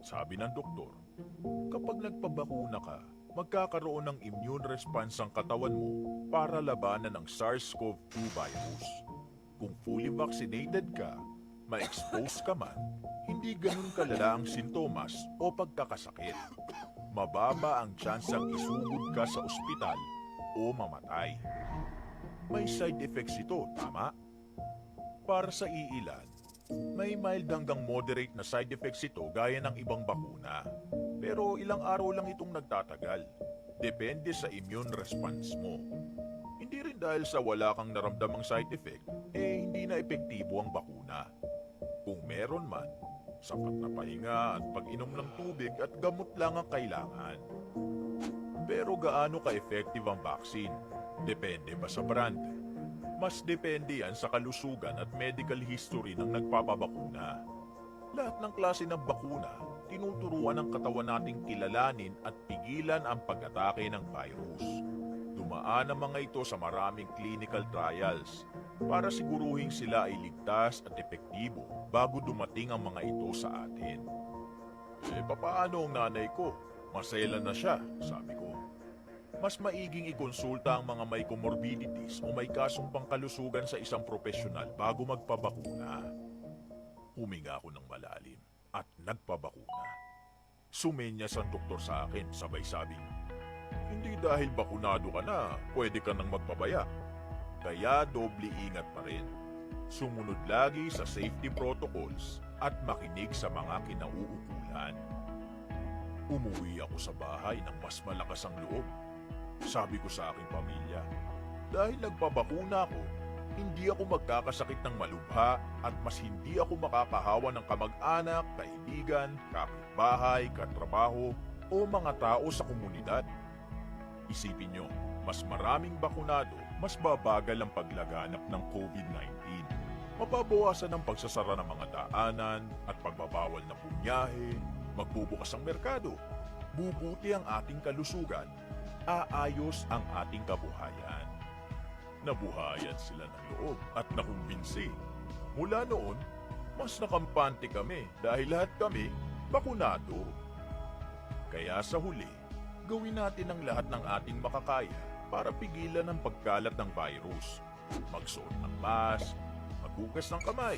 Sabi ng doktor, kapag nagpabakuna ka, magkakaroon ng immune response ang katawan mo para labanan ang SARS-CoV-2 virus. Kung fully vaccinated ka, ma-expose ka man, hindi ganun kalala ang sintomas o pagkakasakit. Mababa ang tsansang isugod ka sa ospital o mamatay. May side effects ito, tama? Para sa iilan, may mild hanggang moderate na side effects ito gaya ng ibang bakuna. Pero ilang araw lang itong nagtatagal. Depende sa immune response mo. Hindi rin dahil sa wala kang naramdamang side effect, hindi na epektibo ang bakuna. Kung meron man, sapat na pahinga at pag-inom ng tubig at gamot lang ang kailangan. Pero gaano ka-effective ang vaccine? Depende ba sa brand? Mas depende yan sa kalusugan at medical history ng nagpapabakuna. Lahat ng klase ng bakuna, tinuturuan ng katawan nating kilalanin at pigilan ang pag-atake ng virus. Dumaan ang mga ito sa maraming clinical trials para siguruhin sila ay ligtas at epektibo bago dumating ang mga ito sa atin. Papaano ang nanay ko? Masela na siya, sabi ko. Mas maiging ikonsulta ang mga may comorbidities o may kasong pangkalusugan sa isang profesional bago magpabakuna. Huminga ako ng malalim at nagpabakuna. Sumenyas ang doktor sa akin, sabay sabing, hindi dahil bakunado ka na, pwede ka nang magpabaya. Kaya doble ingat pa rin. Sumunod lagi sa safety protocols at makinig sa mga kinauukulan. Umuwi ako sa bahay ng mas malakas ang loob. Sabi ko sa aking pamilya, dahil nagpabakuna ako, hindi ako magkakasakit ng malubha at mas hindi ako makakahawa ng kamag-anak, kaibigan, kapitbahay, katrabaho o mga tao sa komunidad. Isipin nyo, mas maraming bakunado, mas babagal ang paglaganap ng COVID-19. Mababawasan ang pagsasara ng mga daanan at pagbabawal na bunyahe, magbubukas ang merkado, bubuti ang ating kalusugan, aayos ang ating kabuhayan. Nabuhayan sila ng loob at nakumbinsi. Mula noon, mas nakampante kami dahil lahat kami bakunado. Kaya sa huli, gawin natin ang lahat ng ating makakaya para pigilan ang pagkalat ng virus. Magsuot ng mask, maghugas ng kamay,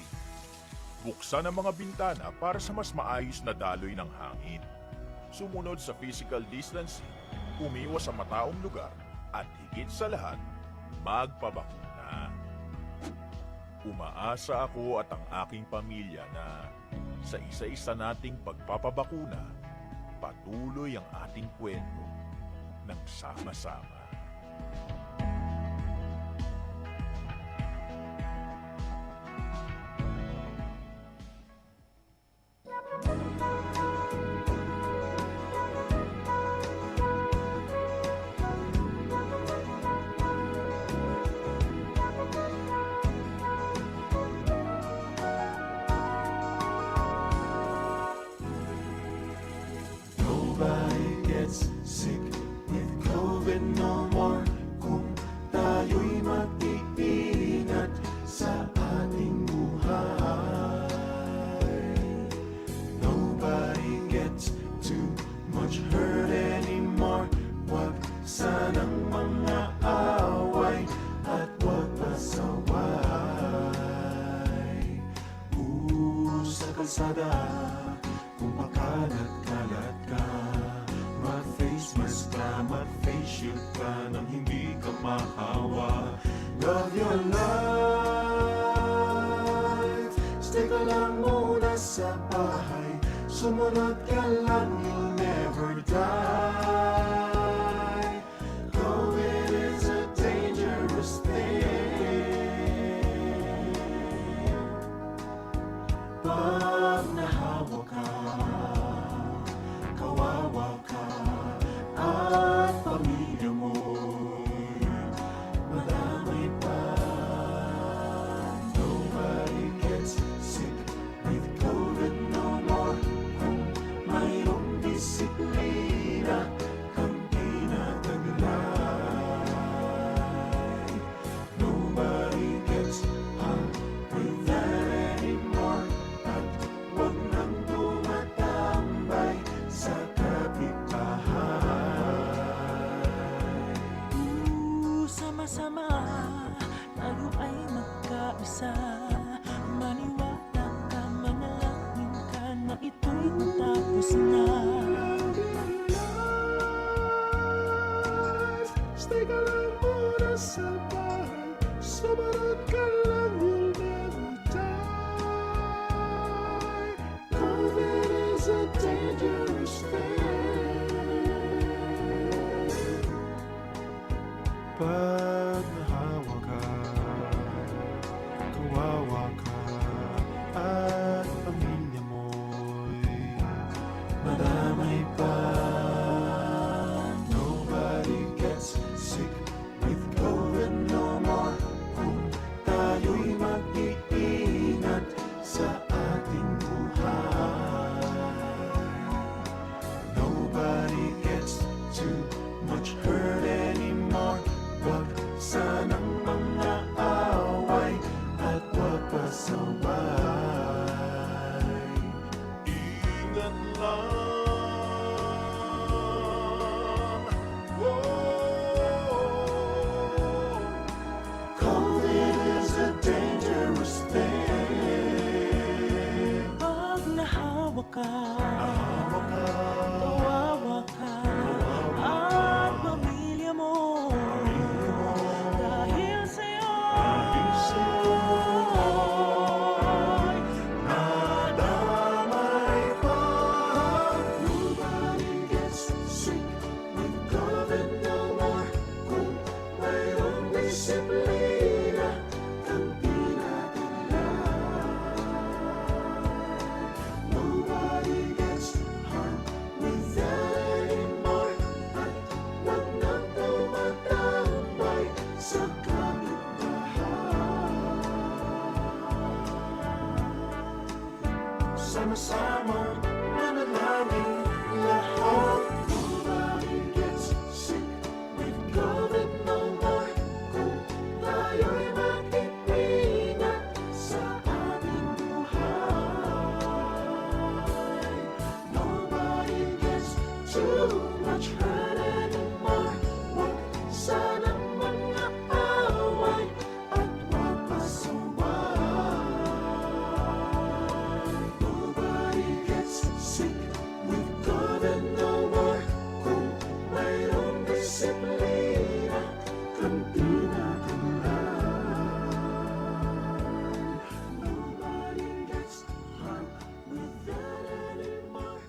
buksan ang mga bintana para sa mas maayos na daloy ng hangin. Sumunod sa physical distancing, umiwas sa mataong lugar, at higit sa lahat, magpabakuna. Umaasa ako at ang aking pamilya na sa isa-isa nating pagpapabakuna, patuloy ang ating kwento ng sama-sama. Nobody gets sick with COVID no more kung tayo'y mag-iingat sa ating buhay. Nobody gets too much hurt anymore. Wag sanang mga away at wag pasaway. Sa kalsada kung pakalat-kalat ka, mag-face mask ka, mag-face shield ka nang hindi ka mahawa. Love your life, stay ka lang muna sa bahay, sumunod ka lang, you'll never die. COVID is a dangerous thing. Pag nahawa ka, kawawa ka, at pamilya mo'y madamay pa. Nobody gets sick with COVID no more kung mayroong disiplina is a dangerous thing. Pag nahawa ka, kawawa ka, at pamilya mo'y madamay pa. Nobody gets sick with COVID no more kung tayo'y mag-iingat sa ating buhay. Nobody gets too much hurt anymore. Wag sanang mga away at wag pasaway. Ingat lang. Whoa. COVID is a dangerous thing. Pag nahawa ka, Nahawa ka, kawawa ka, at pamilya mo, dahil sa'yo, nadamay pa. Nobody gets sick with COVID no more kung mayroong disiplina kang pinadala. Nobody gets harmed with that anymore at wag nang tumatambay sa kapitbahay. Sama-samang manalangin lahat. Nobody gets sick with COVID no more kung tayo'y mag-iingat sa ating buhay. Nobody gets too much hurt anymore. Wag sanang mga away at wag pasaway. Nobody gets sick with COVID no more kung mayroong disiplina kang pinadala. Nobody gets harmed with that anymore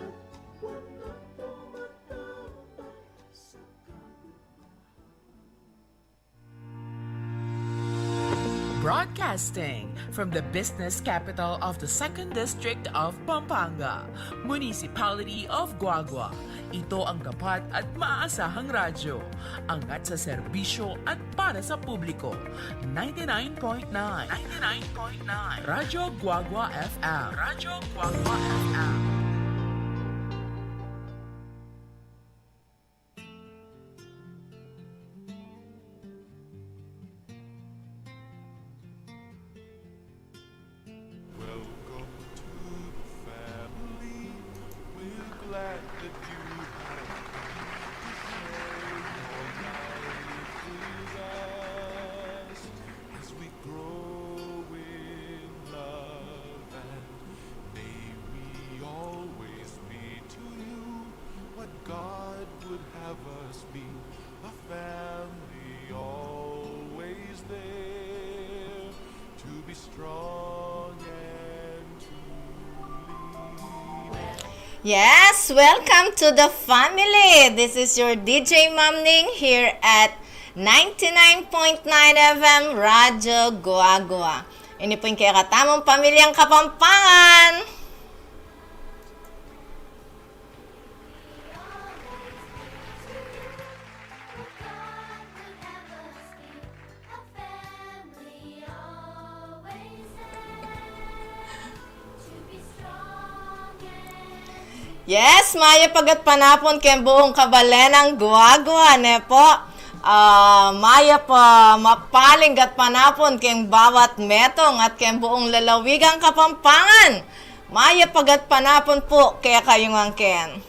at wag nang tumatambay sa broadcasting from the business capital of the 2nd District of Pampanga, Municipality of Guagua. Ito ang tapat at maaasahang radyo, angat sa serbisyo at para sa publiko. 99.9 Radyo Guagua FM. Radyo Guagua FM. Welcome to the family. We're glad that you have shared your life with us as we grow in love, and may we always be to you what God would have us be, a family always there to be strong and to lead. Yes, welcome to the family. This is your DJ Mamning here at 99.9 FM Radyo Guagua. Ini po yung kakatamang pamilyang Kapampangan. Yes, maya pagat panapon ken buong kabalenang Guagua ne po. Maya pa mapaling gat panapon ken bawat metong at ken buong lalawigang Kapampangan. Maya pagat panapon po kaya kayong angken.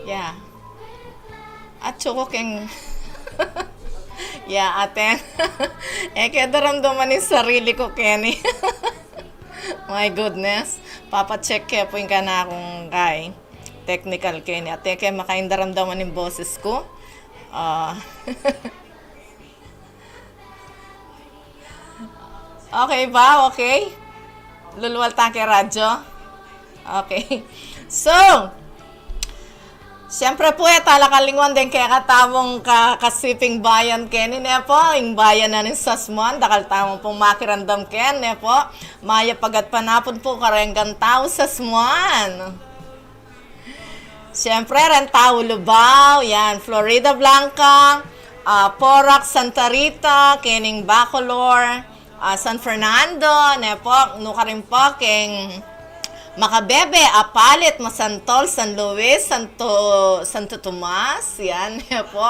Yeah. At Atso ko keng... yeah, aten. Kaya daramdaman yung sarili ko, Kenny. My goodness. Papacheck kaya po yung ka na akong kay technical, Kenny. Ate, kaya makaindaramdaman yung boses ko. Okay ba? Okay? Luluwal tayo kay radyo? Okay. So, siyempre po, talakalingwan din kaya katamong kasiping bayan Kenny, ne po, yung bayan na ng Sasmuan, dakal tamong pong makirandam Ken, ne po, maya pagat panapon po karenggan tao Sasmuan. Siyempre, Rentao, Lubao, yan, Florida Blanca, Porac, Santa Rita, Kening Bacolor, San Fernando, ne po, nuka rin po, keng Macabebe, Apalit, Masantol, San Luis, Santo Tomas, yan, ne po,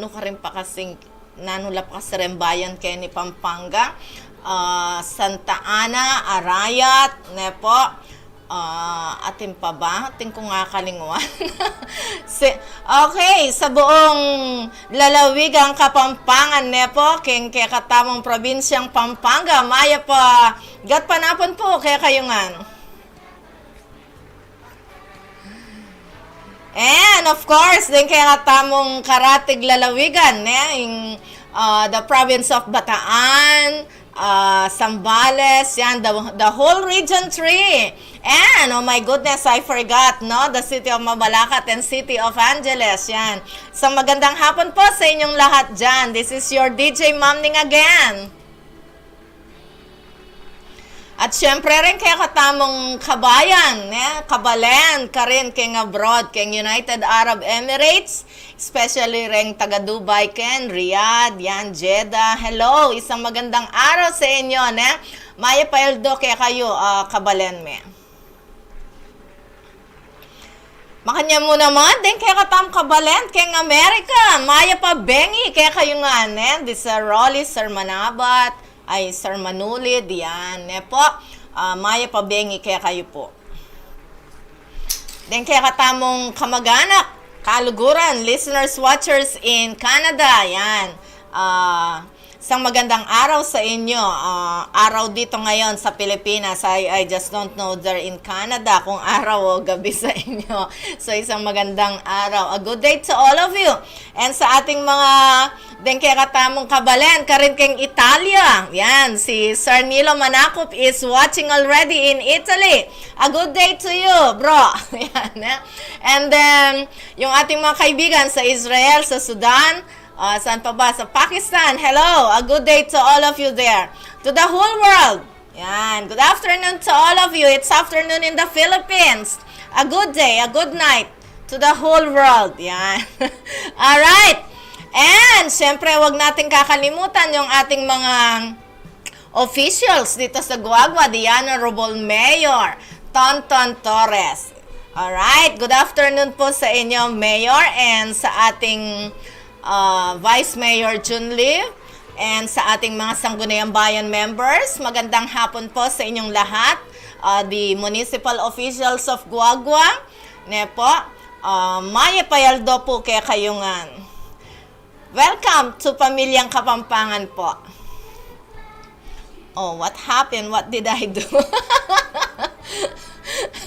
nuka rin pa kasing, nanula pa kasi rin bayan Kenny, Pampanga, Santa Ana, Arayat, ne po, atin pa ba? Atin ko nga kalingwan. Okay, sa buong lalawigang Kapampangan, ne po, keng kaya katamang probinsyang Pampanga, maya pa, gat panapon po, kaya kayo nga. And of course, din kaya katamong karatig lalawigan, ne, the province of Bataan, Zambales, yan, the whole region 3. And, oh my goodness, I forgot, no? The city of Mabalacat and city of Angeles, yan. Isang magandang hapon po sa inyong lahat dyan. This is your DJ Mamning again. At syempre rin kaya katamong kabayan, kabalen ka rin keng abroad, keng United Arab Emirates, especially rin taga Dubai, ken Riyadh, yan, Jeddah. Hello, isang magandang araw sa inyo, ne? Maya paeldo kaya kayo, kabalen me. Makanya mo naman, din kaya katam kabalen, keng Amerika, maya pa bengi, kaya kayo nga, ne? This Rolly, Sir Manabat, ay Sir Manulid, yan, ne po, maya pa bengi, kaya kayo po. Din kaya katamong kamag-anak, kaluguran, listeners, watchers in Canada, yan. Isang magandang araw sa inyo. Araw dito ngayon sa Pilipinas. I just don't know there in Canada kung araw o gabi sa inyo. So, isang magandang araw. A good day to all of you. And sa ating mga din kaya katamong kabalen, karin keng Italia. Yan, si Sir Nilo Manakop is watching already in Italy. A good day to you, bro. Yan, and then, yung ating mga kaibigan sa Israel, sa Sudan, saan pa ba? Sa Pakistan. Hello. A good day to all of you there. To the whole world. Yan. Good afternoon to all of you. It's afternoon in the Philippines. A good day, a good night to the whole world. Yan. Alright. And, syempre, wag natin kakalimutan yung ating mga officials dito sa Guagua. The Honorable Mayor Tonton Torres. Alright. Good afternoon po sa inyo, Mayor, and sa ating Vice Mayor Jun Lee, and sa ating mga Sangguniang Bayan members. Magandang hapon po sa inyong lahat. The municipal officials of Guagua, ne po, maya payaldo po kaya kayungan. Welcome to Pamilyang Kapampangan po. Oh, what happened? What did I do?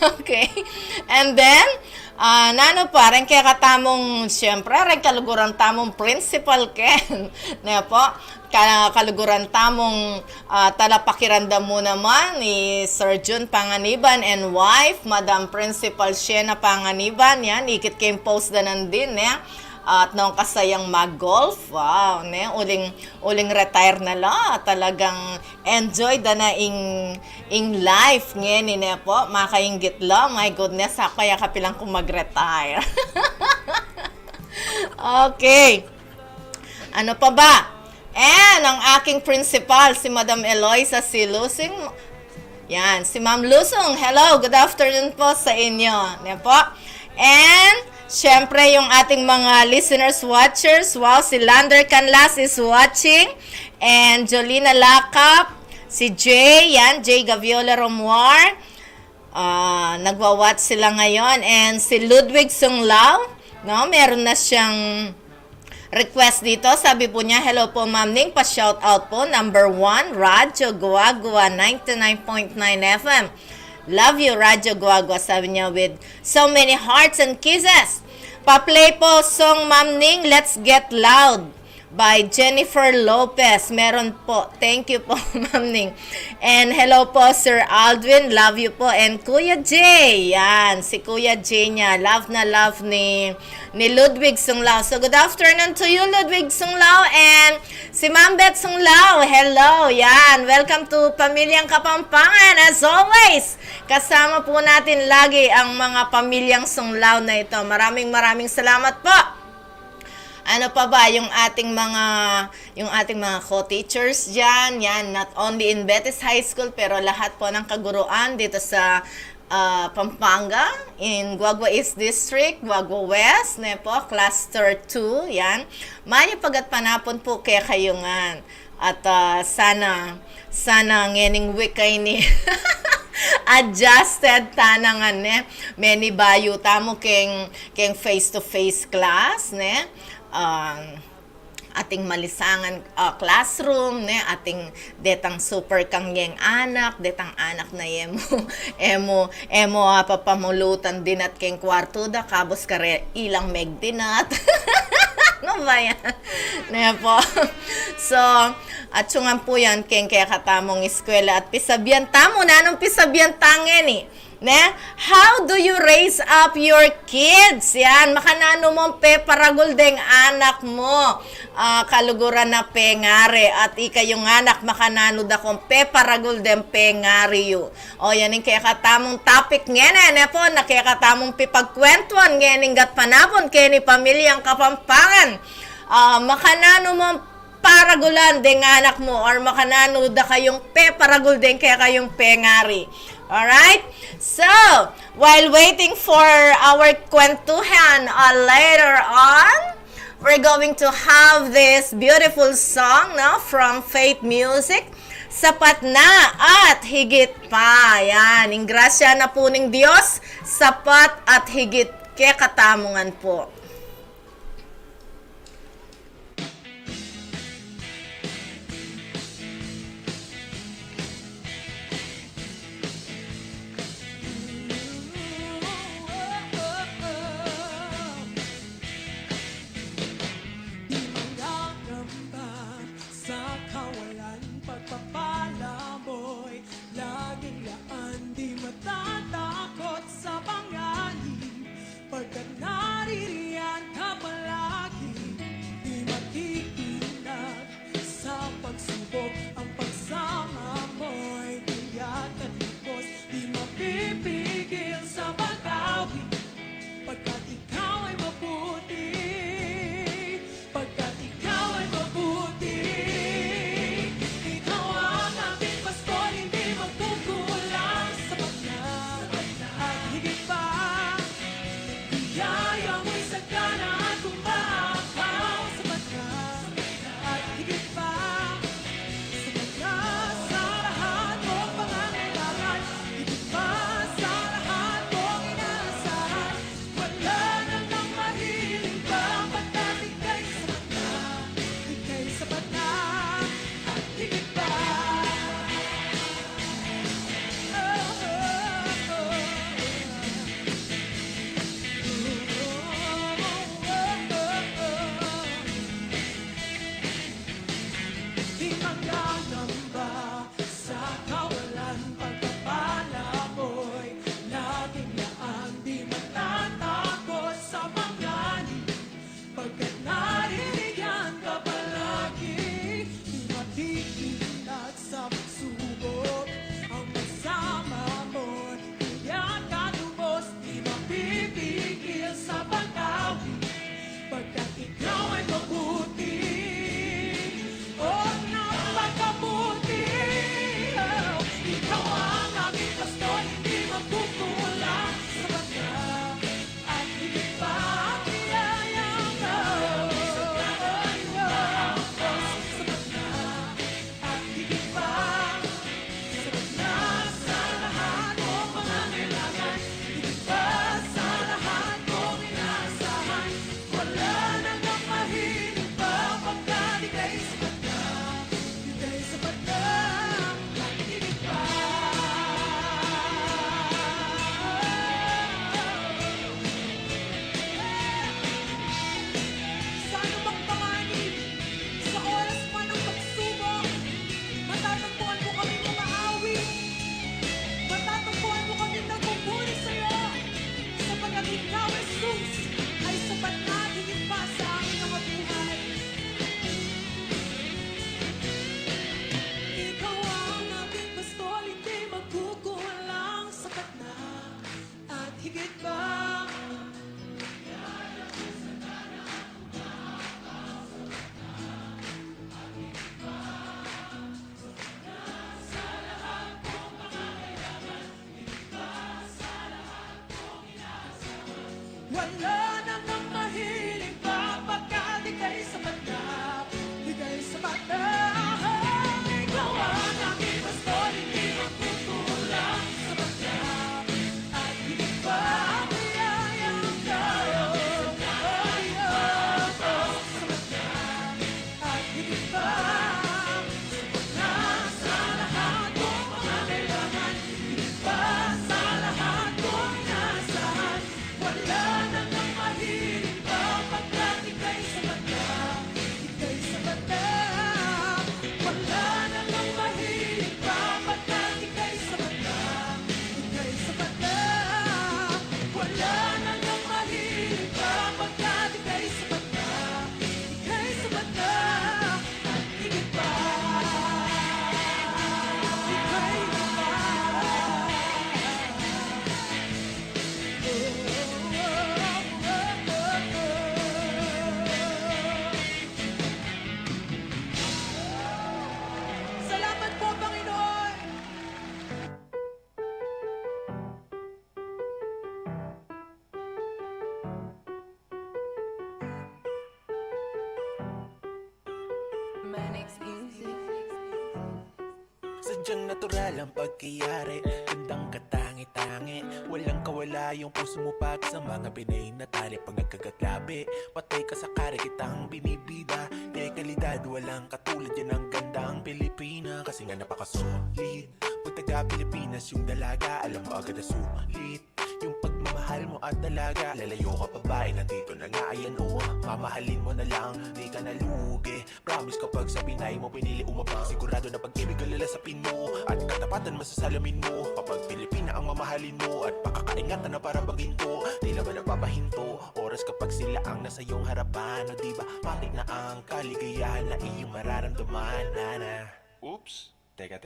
Okay. And then, nano pa, rin kaya katamong, siyempre, rin kaluguran tamong principal ken, ne po, kaluguran tamong talapakirandam mo naman ni Sir Jun Panganiban and wife, Madam Principal Shena Panganiban, yan, ikit kayong post na nandin, at nung kasayang mag-golf, wow, ne, uling retire na la, talagang enjoy da na ing life ngayon, ne po, makainggit la, my goodness, kaya kapilang kung mag-retire. Okay, ano pa ba? And ang aking principal, si Madam Eloisa si Lusing, yan, si Ma'am Lusong, hello, good afternoon po sa inyo, ne po, and siyempre, yung ating mga listeners, watchers, wow, si Lander Canlas is watching, and Jolina Lakap, si Jay, yan, Jay Gaviola Romuar, nagwa-watch sila ngayon, and si Ludwig Sunglao, No, meron na siyang request dito. Sabi po niya, hello po Ma'am Ning, pa-shout out po. Number 1, Radyo Guagua 99.9 FM. Love you, Radyo Guagua. Sabi niya with so many hearts and kisses. Pa-play po song Ma'am Ning, Let's Get Loud by Jennifer Lopez. Meron po. Thank you po, Ma'am Ning. And hello po, Sir Aldwin. Love you po. And Kuya Jay. Yan. Si Kuya Jay niya. Love na love ni Ludwig Sunglao. So, good afternoon to you, Ludwig Sunglao. And si Ma'am Beth Sunglao. Hello. Yan. Welcome to Pamilyang Kapampangan. As always, kasama po natin lagi ang mga pamilyang Sunglao na ito. Maraming salamat po. Ano pa ba yung ating mga co-teachers diyan, yan, not only in Betis High School pero lahat po ng kaguruan dito sa Pampanga, in Guagua East District, Guagua West, po, Cluster 2, yan. Maya pagat panapon po kaya kayungan. At sana ngening week kay ni adjusted tanangan many bayu tamo keng face-to-face class ating malisangan classroom ating detang super kangyeng anak na emo papamulutan din at keng kwarto da kabos kare ilang megdinat no ba yan? Po. So, at sungan po yan, kaya katamong eskwela at pisabyan tamo na anong pisabyan tangen How do you raise up your kids? Yan, makanano mo paragol deng anak mo. Kaluguran na pengare at yung anak makanano da kong paragol deng pengare yu. O yan yung kaya katamong topic ngene po, na kaya katamong pipagkwentuan ngening gat panapon kaya ni Pamilyang Kapampangan. Makanano mo paragulan deng anak mo or makanano da kayong paragol deng kaya kayong pengari. Alright? So, while waiting for our kwentuhan later on, we're going to have this beautiful song from Faith Music, Sapat Na at Higit Pa. Yan, ingrasya na po ng Diyos, sapat at higit kaya katamungan po. Sadyang natural ang pagkiyari, gandang katangi-tangi. Walang kawala yung puso mo pag sa mga binay na tali. Pag nagkagatlabi, patay ka sa kare kitang binibida. May kalidad, walang katulad yan ang gandang Pilipina. Kasi nga napakasolid, pag taga Pilipinas yung dalaga, alam mo agad na sulit. Yung pagmamahal mo at dalaga, lalayo ka pa ba? Nandito na nga, ayan o. Mamahalin mo na lang, di ka nalugi. Promise kapag sa Pinay mo pinili umabang, sigurado na pag-ibig ka lalasapin mo at katapatan masasalamin mo. Kapag Pilipina ang mamahalin mo at pakakaingatan na parang baginto, di naman napapahinto. Oras kapag sila ang nasa iyong harapan, o diba matik na ang kaligayahan na iyong mararamdaman. Nana. Oops. Teka.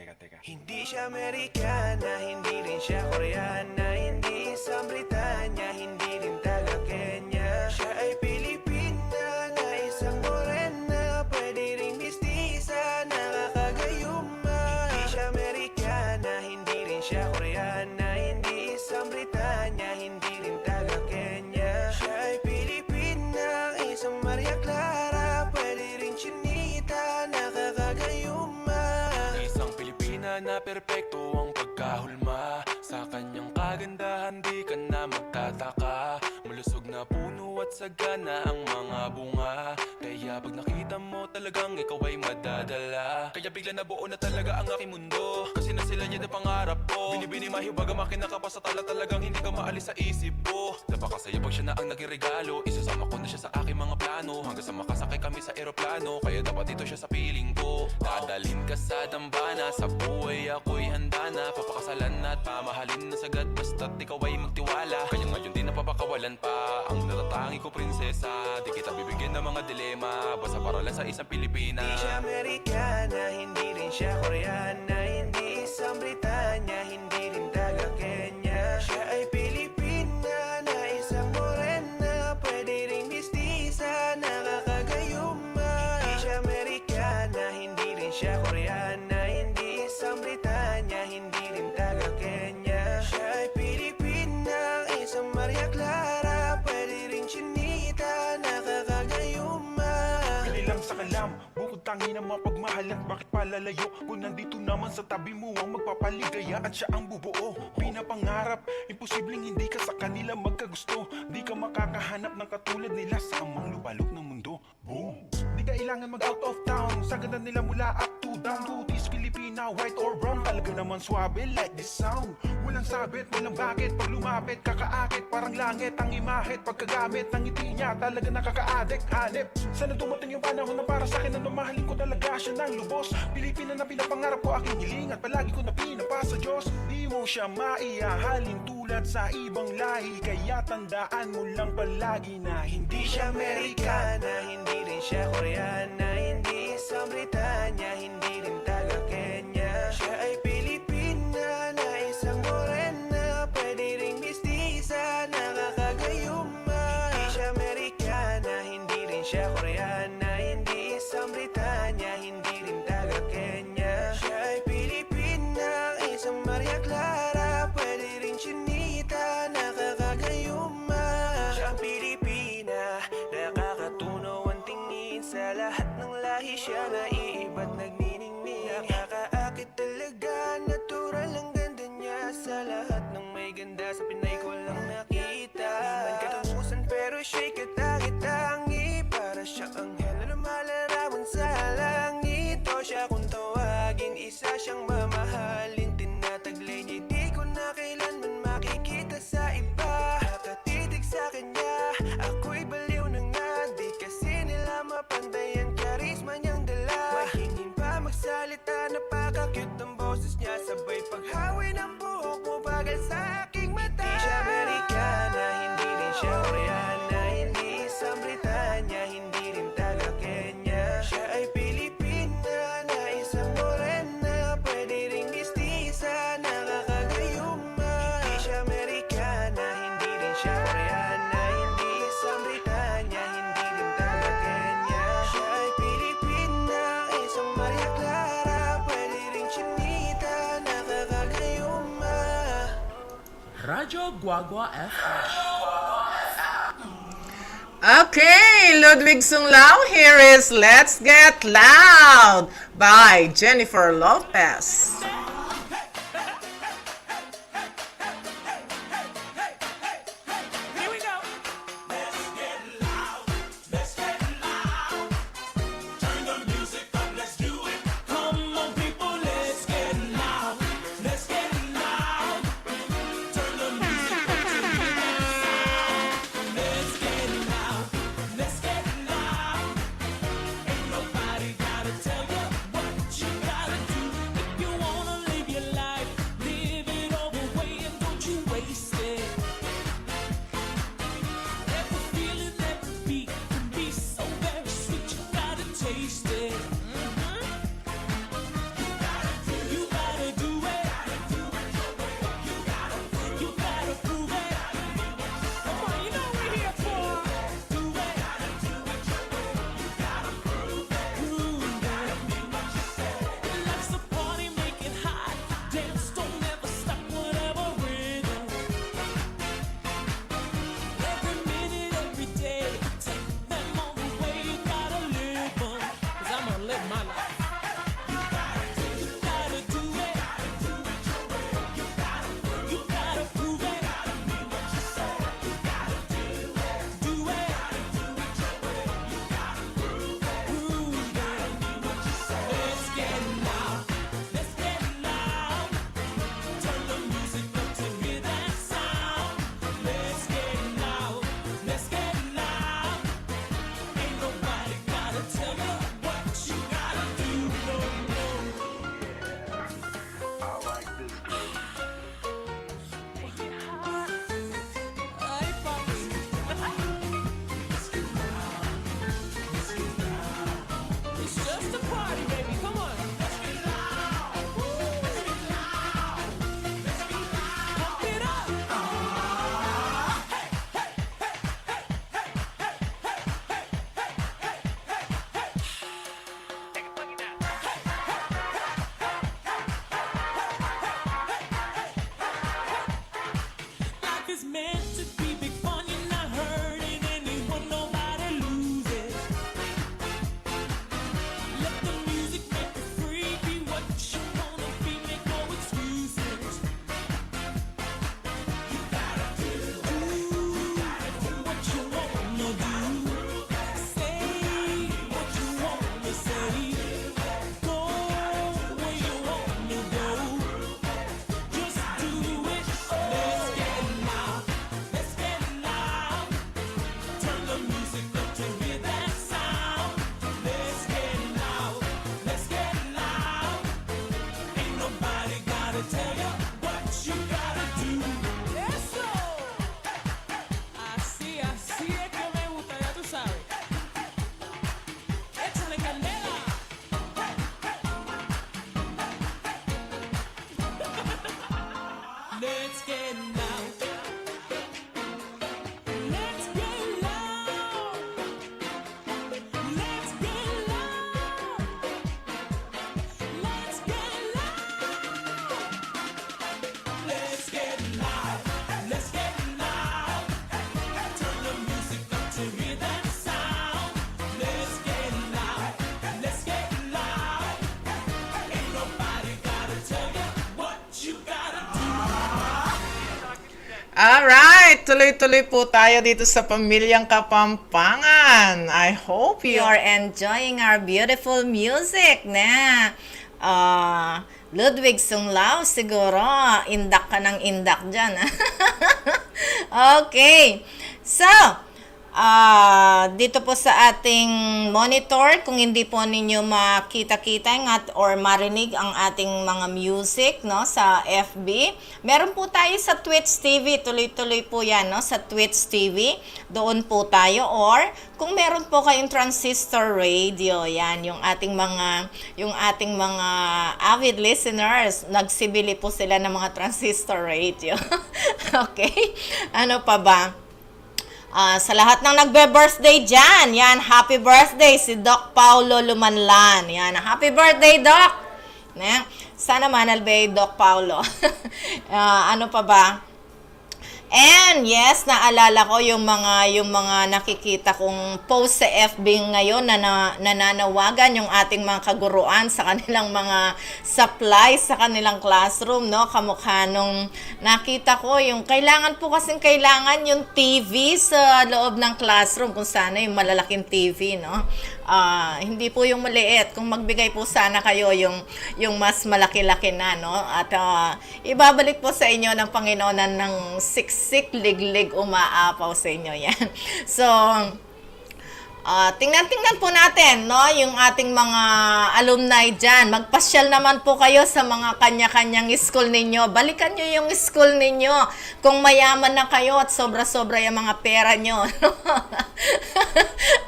Hindi siya Amerikana, hindi rin siya Koreana, hindi isang Britanya, hindi rin taga Kenya. Siya ay Pilipina na isang morena, pwede ring mistisa, nakakagayuma. Hindi siya Amerikana, hindi rin siya Koreana, hindi isang Britanya, hindi rin taga Kenya. Siya ay Pilipina, isang Maria Clara, pwede ring chinita, nakakagayuma. Isang Pilipina na perpekto ang pagkahulma. Sa kanyang kagandahan di ka na magtataka. Malusog na puno at sagana ang mga bunga. Kaya pag nakita mo talagang ikaw ay madadala. Kaya bigla na buo na talaga ang aking mundo. Kasi na sila niya na pangarap ko. Binibini mahiwaga makinaka pa sa tala, talagang hindi ka maalis sa isip ko. Napakasaya pag siya na ang naging regalo. Isasama ko na siya sa aking mga plano. Hanggang sa makasakay kami sa eroplano. Kaya dapat dito siya sa piling ko. Dadalhin ka sa dambana, sa buhay ako'y handa na. Papakasalan at pamahalin na sagad, basta't ikaw ay magtiwala. Kaya ngayon di napapakawalan pa ang natatangi ko prinsesa. Di kita bibigyan ng mga dilema, basta para lang sa isang Pilipina. Hindi siya Amerikana, hindi rin siya Koreana, hindi isang Britanya, hindi rin taga Kenya. Siya ay Pilipina na isang morena, pwede ring mistisa, nakakagayuma. Hindi siya Amerikana, hindi rin siya Koreana, hindi isang Britanya, hindi rin taga Kenya. Siya ay Pilipina, isang Maria Clara, pwede ring chinita, nakakagayuma. Kanilang sa kalam, bukod tangi na mapagmahal at bakit palalayo? Kung nandito naman sa tabi mo ang magpapaligaya at siya ang bubuo. Pinapangarap, imposibleng hindi ka sa kanila magkagusto. Di ka makakahanap ng katulad nila sa amang lubalok ng mundo. Boom! Di kailangan mag out of town, sa ganda nila mula up to down. Tutis, Filipina, white or brown, talaga naman swabe like this sound. Walang sabit, walang bakit, pag lumapit, kakaakit, parang langit ang imahit. Pagkagamit ng ngiti niya, talaga nakaka-addict, hanip. Sana dumating yung panahon na para sa akin na mamahalin ko talaga siya ng lubos. Pilipina na pinapangarap ko, aking hiling at palagi ko na pinapa sa Diyos. Di mo siya maiahalin tulad sa ibang lahi, kaya tandaan mo lang palagi na hindi siya Amerikana, hindi rin siya Koreana, hindi isang Britanya, hindi rin taga Kenya. Siya ay Pilipina na isang morena, pwede ring mistisa, nakakagayuma. Hindi siya Amerikana, hindi rin siya Koreana, hindi isang Britanya, hindi rin taga Kenya. Siya ay Pilipina, isang Maria Clara, pwede ring chinita, nakakagayuma. Siya ang Pilipina, nakakatunaw ang tingin. Sa lahat ng lahi siya naiiba't nagniningning. Nakakaakit talaga, natural ang ganda niya. Sa lahat ng may ganda sa Pinay ko lang nakita. Di man katapusan pero siya'y katangi-tangi. Para siyang anghel na lumalarawan sa langit. O siya kung tawagin, isa siyang mamahalin. Tinataglay niya, di ko na kailanman makikita sa iba. Nakatitig sa kanya, ako'y baliw na nga. Di kasi nila mapantay ang karisma niyang dala. Mahingin pa magsalita, napaka-cute ang boses niya. Sabay paghawi ng buhok mo, bagal sa aking mata. Hindi siya Amerikana, hindi rin siya Koreana, hindi isang Britanya, hindi rin taga Kenya. Siya ay Pilipina na isang morena, pwede ring mistisa, nakakagayuma. Hindi siya Amerikana, hindi rin siya Koreana, hindi isang Britanya, hindi rin taga Kenya. Siya ay Pilipina, isang Maria Clara, pwede ring chinita, nakakagayuma. Radyo Guagua FM. Okay, Ludwig Sunglao, here is Let's Get Loud by Jennifer Lopez. Here we go. Let's get loud. Let's get loud. Turn the music up. Let's do it. Come on, people. Let's get loud. Let's get loud. Turn the music up to hear that sound. Let's get loud. Let's get loud. Ain't nobody gotta tell you what you gotta do. If you wanna live your life, live it all the way and don't you waste it. Every feeling, every beat can be so very sweet. You gotta taste it. You gotta do it. You gotta prove it. Come on, you know we're here for. Do it. Prove it. Life's a party, make it hot. Dance, don't never stop, whatever rhythm. Every minute, every day, take them all the way. You gotta live 'em. 'Cause I'm gonna live my life. You gotta do it. You gotta prove it. Do it. Prove it. Let's get loud. Let's get loud. Turn the music up to hear that sound. Let's get loud. Let's get loud. Ain't nobody gotta tell you what you gotta do. No, no. Ay, papi. It's just a party, baby. Come on. Let's get loud. Pump it up. Life is meant to be big fun. You're not hurting anyone, nobody loses. Let the music make you free. Be what you wanna be, make no excuses. You gotta do what you wanna do. Say what you wanna say. Go where you wanna go. Just do it. Let's get loud. Let's get loud. Turn the music up to hear that sound. Let's get loud. Let's get loud. Ain't nobody gotta tell you what you gotta do. Eso. Así es que me gusta, ya tú sabes. Échale candela. Let's get loud. Let's get loud. Let's get loud. Let's get loud. Let's get loud. Let's get loud. Turn the music up to hear that sound. Let's get loud. Let's get loud. Ain't nobody gotta tell you what you gotta do. Alright, tuloy-tuloy po tayo dito sa Pamilyang Kapampangan. I hope You are enjoying our beautiful music na Ludwig Sunglao siguro. Indak ka ng indak dyan. Okay. So, dito po sa ating monitor, kung hindi po ninyo makita-kita or marinig ang ating mga music, no, sa FB, meron po tayo sa Twitch TV, tuloy-tuloy po yan, no, sa Twitch TV, doon po tayo, or kung meron po kayong transistor radio, yan, yung ating mga avid listeners, nagsibili po sila ng mga transistor radio. Okay? Ano pa ba? Sa lahat ng nagbe-birthday dyan, yan, happy birthday si Doc Paulo Lumanlan. Yan, happy birthday, Doc! Sana manalbay, Doc Paulo. Ano pa ba? And yes, naalala ko yung mga nakikita kong post sa FB ngayon na nananawagan yung ating mga kaguruan sa kanilang mga supplies sa kanilang classroom, no? Kamukha nung nakita ko yung kailangan yung TV sa loob ng classroom, kung sana yung malalaking TV, no? Hindi po yung maliit. Kung magbigay po sana kayo yung mas malaki-laki na, no? At ibabalik po sa inyo ng Panginoon ng siksik, liglig, umaapaw sa inyo yan. So, tingnan po natin, no, yung ating mga alumni dyan. Magpasyal naman po kayo sa mga kanya-kanyang school ninyo. Balikan nyo yung school ninyo. Kung mayaman na kayo at sobra-sobra yung mga pera nyo.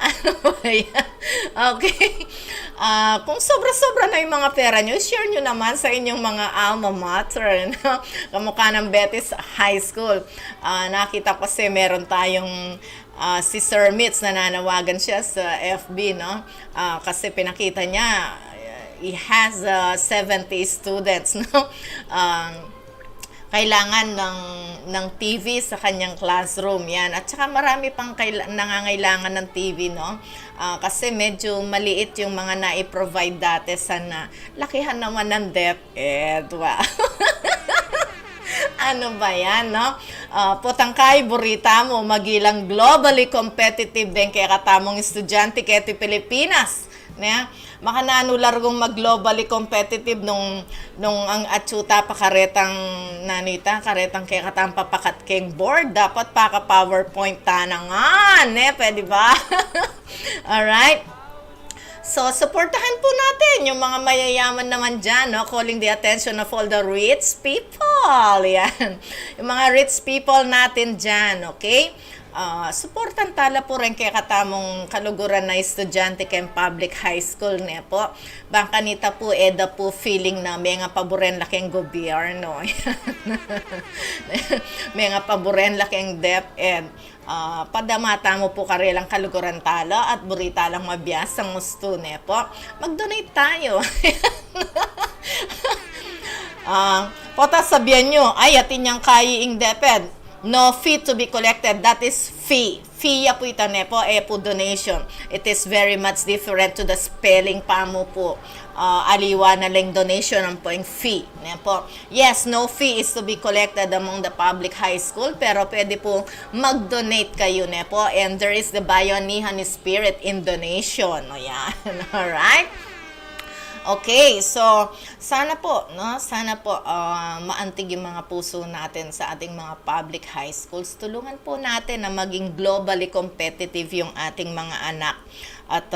Ano ba yan? Okay. Kung sobra-sobra na yung mga pera nyo, share nyo naman sa inyong mga alma mater. No? Kamukha ng Betis High School. Nakita ko kasi meron tayong si Sir Mitz, nananawagan siya sa FB, no? Kasi pinakita niya, he has 70 students, no? Kailangan ng TV sa kanyang classroom, yan. At saka marami pang nangangailangan ng TV, no? Kasi medyo maliit yung mga na-provide dati sana. Lakihan naman ng DepEd, wow. Ano ba yan, no? Putangkay, burita mo, magilang globally competitive din kaya katamong estudyante kaya ti Pilipinas. Ne? Maka nanulargong mag-globally competitive nung ang atsuta pa karetang kaya katang papakat keng board. Dapat pa ka PowerPoint tanangan, pwede ba? Alright? So, supportahan po natin yung mga mayayaman naman dyan, no? Calling the attention of all the rich people. Yan. Yung mga rich people natin dyan, okay? Supportan tala po rin kaya katamong kaluguran na estudyante kay public high school niya po. Bangkanita po, eda po feeling na may nga paboren laking gobyerno. May nga paboren laking DepEd. Padamata mo po karelang kaluguran tala at burita lang mabiyasang gusto ne po. Mag-donate tayo. Pota sabihan nyo, ay atin niyang kayiing DepEd. No fee to be collected. That is fee. Fee po ito ne po, po donation. It is very much different to the spelling pa mo po. Aliwa na lang donation ang po yung fee. Ne po. Yes, no fee is to be collected among the public high school, pero pwede po mag-donate kayo ne po. And there is the Bayanihan Spirit in donation. O yan. Alright? Okay, so sana po maantig yung mga puso natin sa ating mga public high schools. Tulungan po natin na maging globally competitive yung ating mga anak. At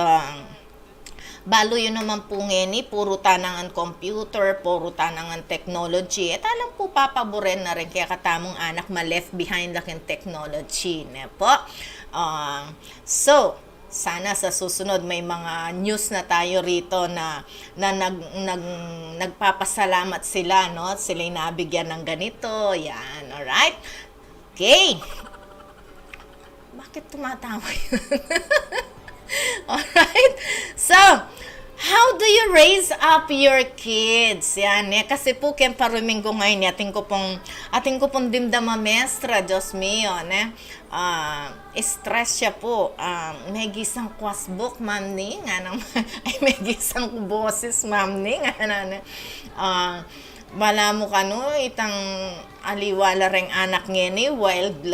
balo yun naman po ngeni, puro tanangan computer, puro tanangan technology. At alam po papaboren na rin kaya katamong anak ma-left behind laking technology. Ne po? So, sana sa susunod may mga news na tayo rito na nagpapasalamat sila, no? Sila'y nabigyan ng ganito. Yan, alright? Okay. Bakit tumatawa yun? Alright? So, how do you raise up your kids? Yan, kasi po ken parumingo ngayon, ating ko pong dimdama mestra, Diyos mio, stress siya po. May gisang kwasbok, ma'am ni, ay may gisang boses, ma'am ni, wala mo kano, itang aliwala ring anak ngeni, wild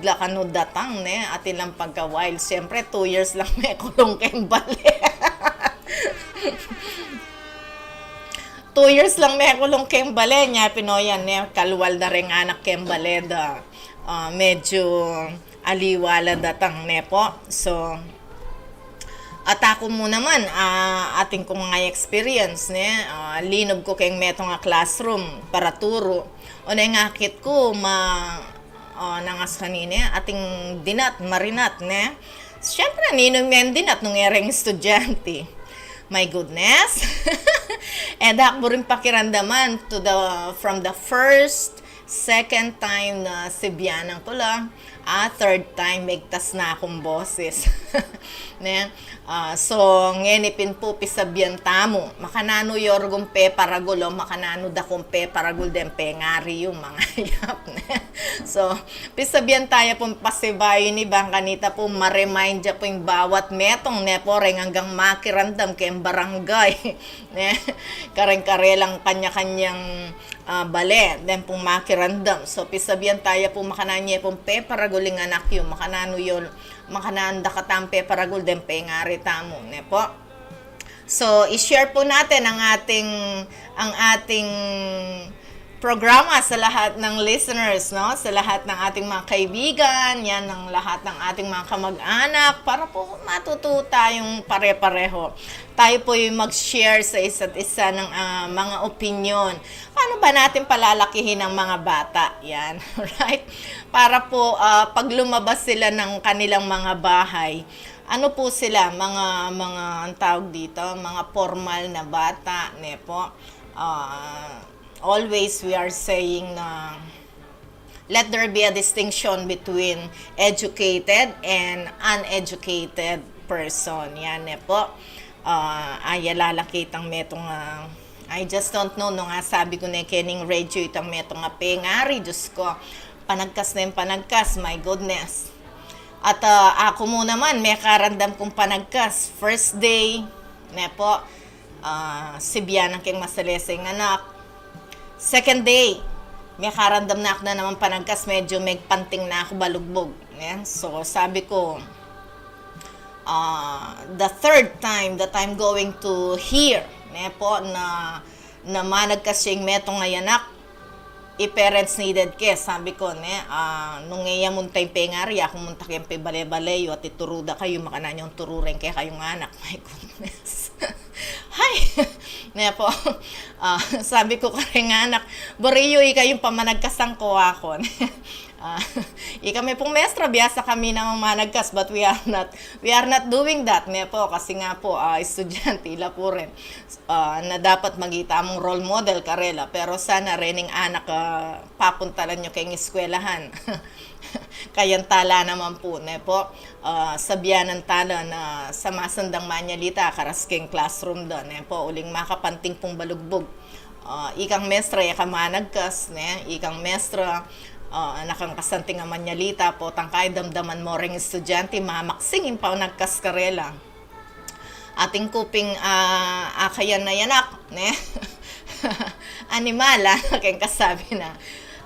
la kano datang, at ilang pagka-wild. Siyempre, 2 years lang may kulong keng bali. 2 years lang may kulong keng bali niya, Pinoyan, kalwal na ring anak keng bali, medyo aliwala datang po. So, atako mo naman, ating kong nga experience, linob ko kayong meto nga classroom para turo. O na nga akit ko, nangas kanina, ating dinat, marinat, Siyempre, ninong yan dinat nung ereng estudyante. My goodness. And ako rin pakiramdaman from the first, second time na sibiyanan ko lang, third time migtas na akong boses. Ne? So, ngenipin po pisabyan tamo. Makanano yorgong pe paragulo, makanano da kong pe paragul den pe ngari yung mga yap. So, pisabyan tayo pong pasibayo ni bang kanita po ma-remind dya po yung bawat metong ne po rin hanggang makirandam kayong barangay. Ne? Kare lang kanya-kanyang bale, then pong makirandam. So, pisabyan tayo po makananya pong pe paraguling anak yung makanano yun, makananda katampe paragul den pe ngari tamo, ne po. So, i-share po natin ang ating programa sa lahat ng listeners, no? Sa lahat ng ating mga kaibigan, yan ang lahat ng ating mga kamag-anak para po matuto tayong pare-pareho. Tayo po yung mag-share sa isa't isa ng mga opinion. Paano ba natin palalakihin ang mga bata? Yan, right? Para po pag lumabas sila ng kanilang mga bahay, ano po sila, mga ang tawag dito, mga formal na bata, ne po. Always we are saying na let there be a distinction between educated and uneducated person. Yan ne po. Ay lalakitang metong I just don't know no nga sabi ko na kening radio itang metong pengari, Diyos ko. Panagkas na yung panagkas, my goodness. At ako mo naman, may karandam kong panagkas. First day, ne po, sibyan ang king masalesing anak. Second day, may karandam na ako na naman panagkas, medyo may panting na ako balugbog. Yeah? So, sabi ko, the third time that I'm going to hear, ne po, na managkas yung metong ngayanak, i-parents needed ke, sabi ko, ne, nung ngayon muntay pengari, ako munta kayong pebale-baleyo at ituruda kayo, makanan yung tururen kaya kayong anak. My goodness. Hi! Ne po, sabi ko kayong anak, boriyo, ikayong pamanagkasang ko ako. Kami pong mestra, biyasa kami na managkas, but we are not doing that, ne po, kasi nga po, estudyante, ila po rin, na dapat magita mong role model karela, pero sana rening anak, papuntalan nyo kayong eskwelahan. Kayang tala naman po, ne po, sabihan ng tala na sa masandang manyalita, karasking classroom doon, ne po, uling makapanting pong balugbog. Ikang mestra, managkas, ne, ikang mestra, nakang kasanting ang manyalita po, tangkay damdaman mo ring estudyante, mamaksingin pa nagkaskarela. Ating kuping akayan na yanak, ne? Animal, kayong kasabi na.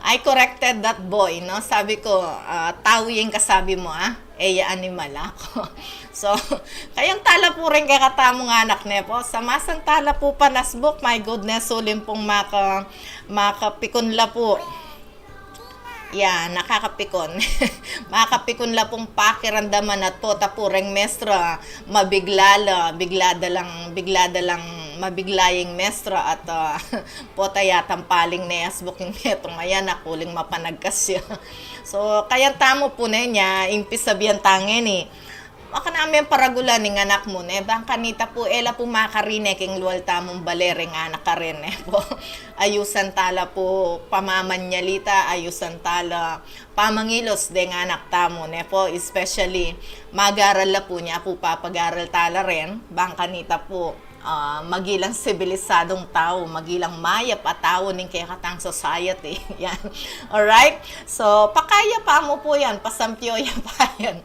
I corrected that boy, no? Sabi ko, tao yung kasabi mo, animal ako. So, kayang tala po rin kakatamong anak, ne po. Sa masang tala po panasbok, my goodness, ulim pong makapikunla po. Yan, nakakapikon. Makakapikon la pong pakiramdaman at po tapureng mestra, mabiglaying mestra at po tayatang paling neas buking netong ayan, nakuling mapanagkas siya. So, kaya tamo po na niya, impis sabihan tangin eh. Maka namin paragulan ng anak mo, ne? Bang kanita po, ela po makarine, king luwal tamong balereng anak ka rin, ne? Po, ayusan tala po, pamamanyalita, ayusan tala, pamangilos deng anak tamo, ne? Po, especially, mag-aral la po niya po, papag-aral tala rin, bang kanita po, magilang sibilisadong tao, magilang mayap at tao ng kayakatang society. Yan. Alright? So, pakaya pa mo po yan. Pasampyoya pa yan.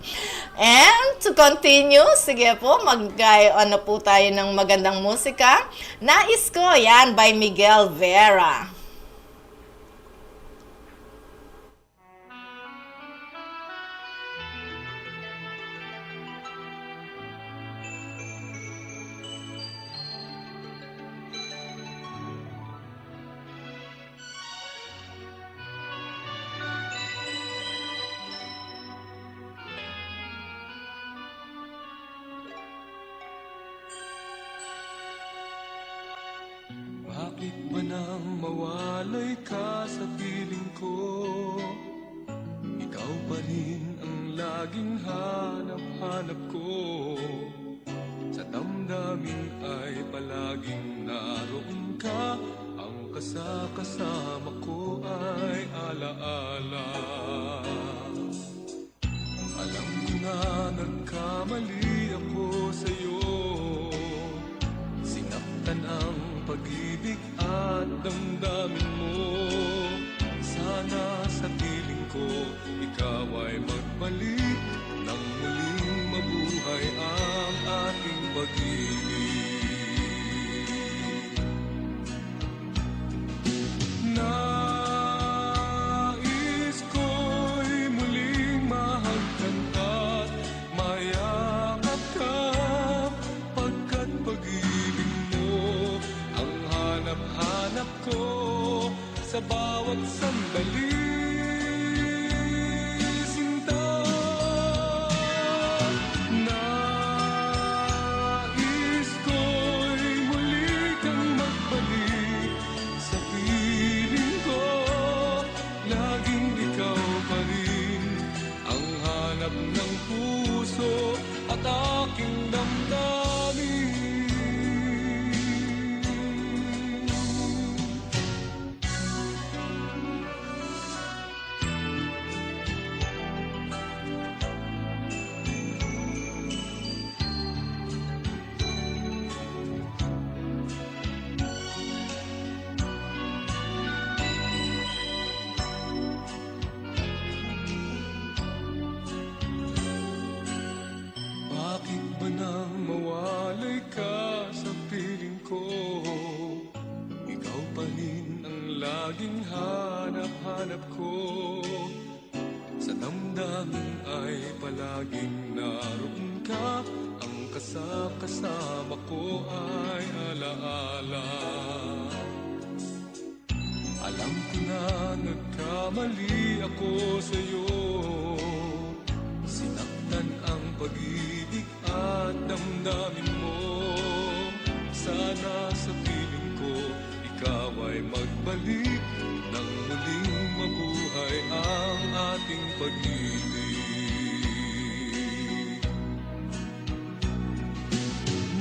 And, to continue, sige po, ano po tayo ng magandang musika. Nais ko, yan, by Miguel Vera. Bakit ba nang mawalay ka sa piling ko? Ikaw pa rin ang laging hanap-hanap ko. Sa damdamin ay palaging naroon ka. Ang kasama ko ay alaala. pag-ibig. Nais ko'y muling mahagkan at mayakap ka, pagkat pag-ibig mo ang hanap-hanap ko sa bawat sandali. Sinta, nais ko'y muli kang magbalik sa piling ko. Laging ikaw pa rin ang hanap ng puso at aking damdamin. Bakit ba nang mawalay ka sa piling ko? Ikaw pa rin ang laging hanap-hanap ko. Sa damdamin ay palaging naroon ka. Ang kasama ko ay alaala. Alam ko na nagkamali ako sa'yo. Sinaktan ang pag-ibig at damdamin mo. Sana sa piling ko ikaw ay magbalik nang muling mabuhay ang ating pag-ibig.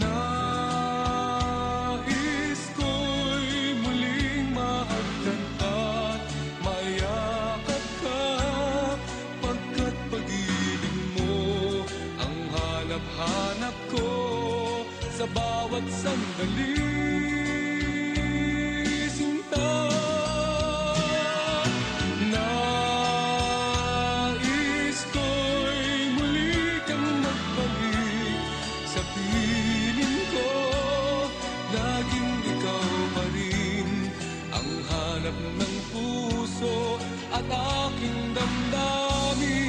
Nais ko'y muling mahagkan at mayakap ka, pagkat pag-ibig mo ang hanap-hanap ko sa bawat sandali. Sinta, nais ko'y muli kang magbalik sa piling ko. Laging ikaw pa rin ang hanap ng puso at aking damdamin.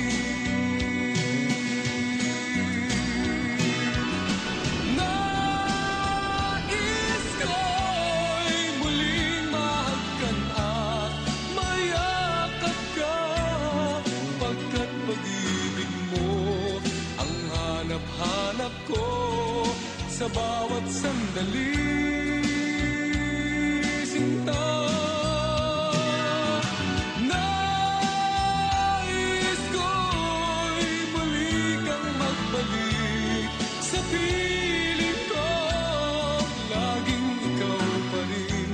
Nais ko'y muling mahagkan at mayakap ka, pagkat pag-ibig mo ang hanap-hanap ko sa bawat sandali. Sinta, nais ko'y muli kang magbalik sa piling ko. Laging ikaw pa rin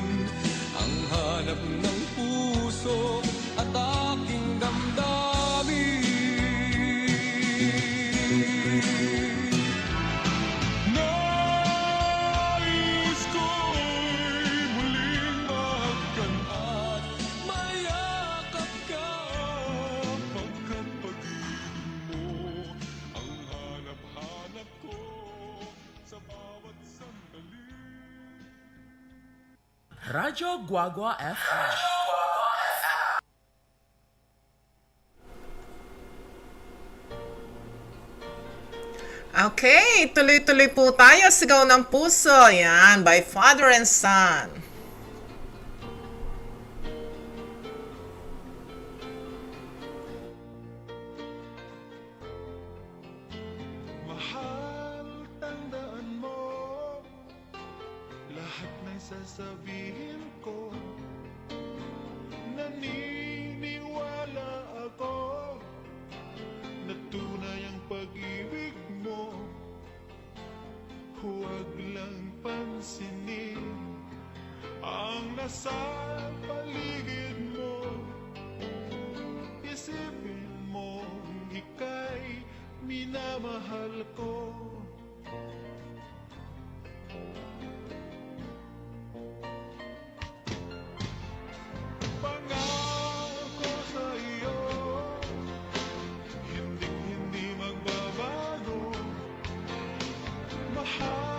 ang hanap ng puso at aking damdamin. Nais ko'y muling mahagkan at mayakap ka, pagkat pag-ibig mo ang hanap-hanap ko sa bawat sandali. Radyo Guagua FM. Okay, tuloy-tuloy po tayo. Sigaw ng Puso. Yan, by Father and Son. Mahal, tandaan mo lahat ng sasabihin ko. Naniniwala ako na tunay ang pag-ibig mo. Huwag lang pansinin ang nasa paligid mo. Isipin mo ika'y minamahal ko. Pangako sa iyo, hindi magbabago. Mahal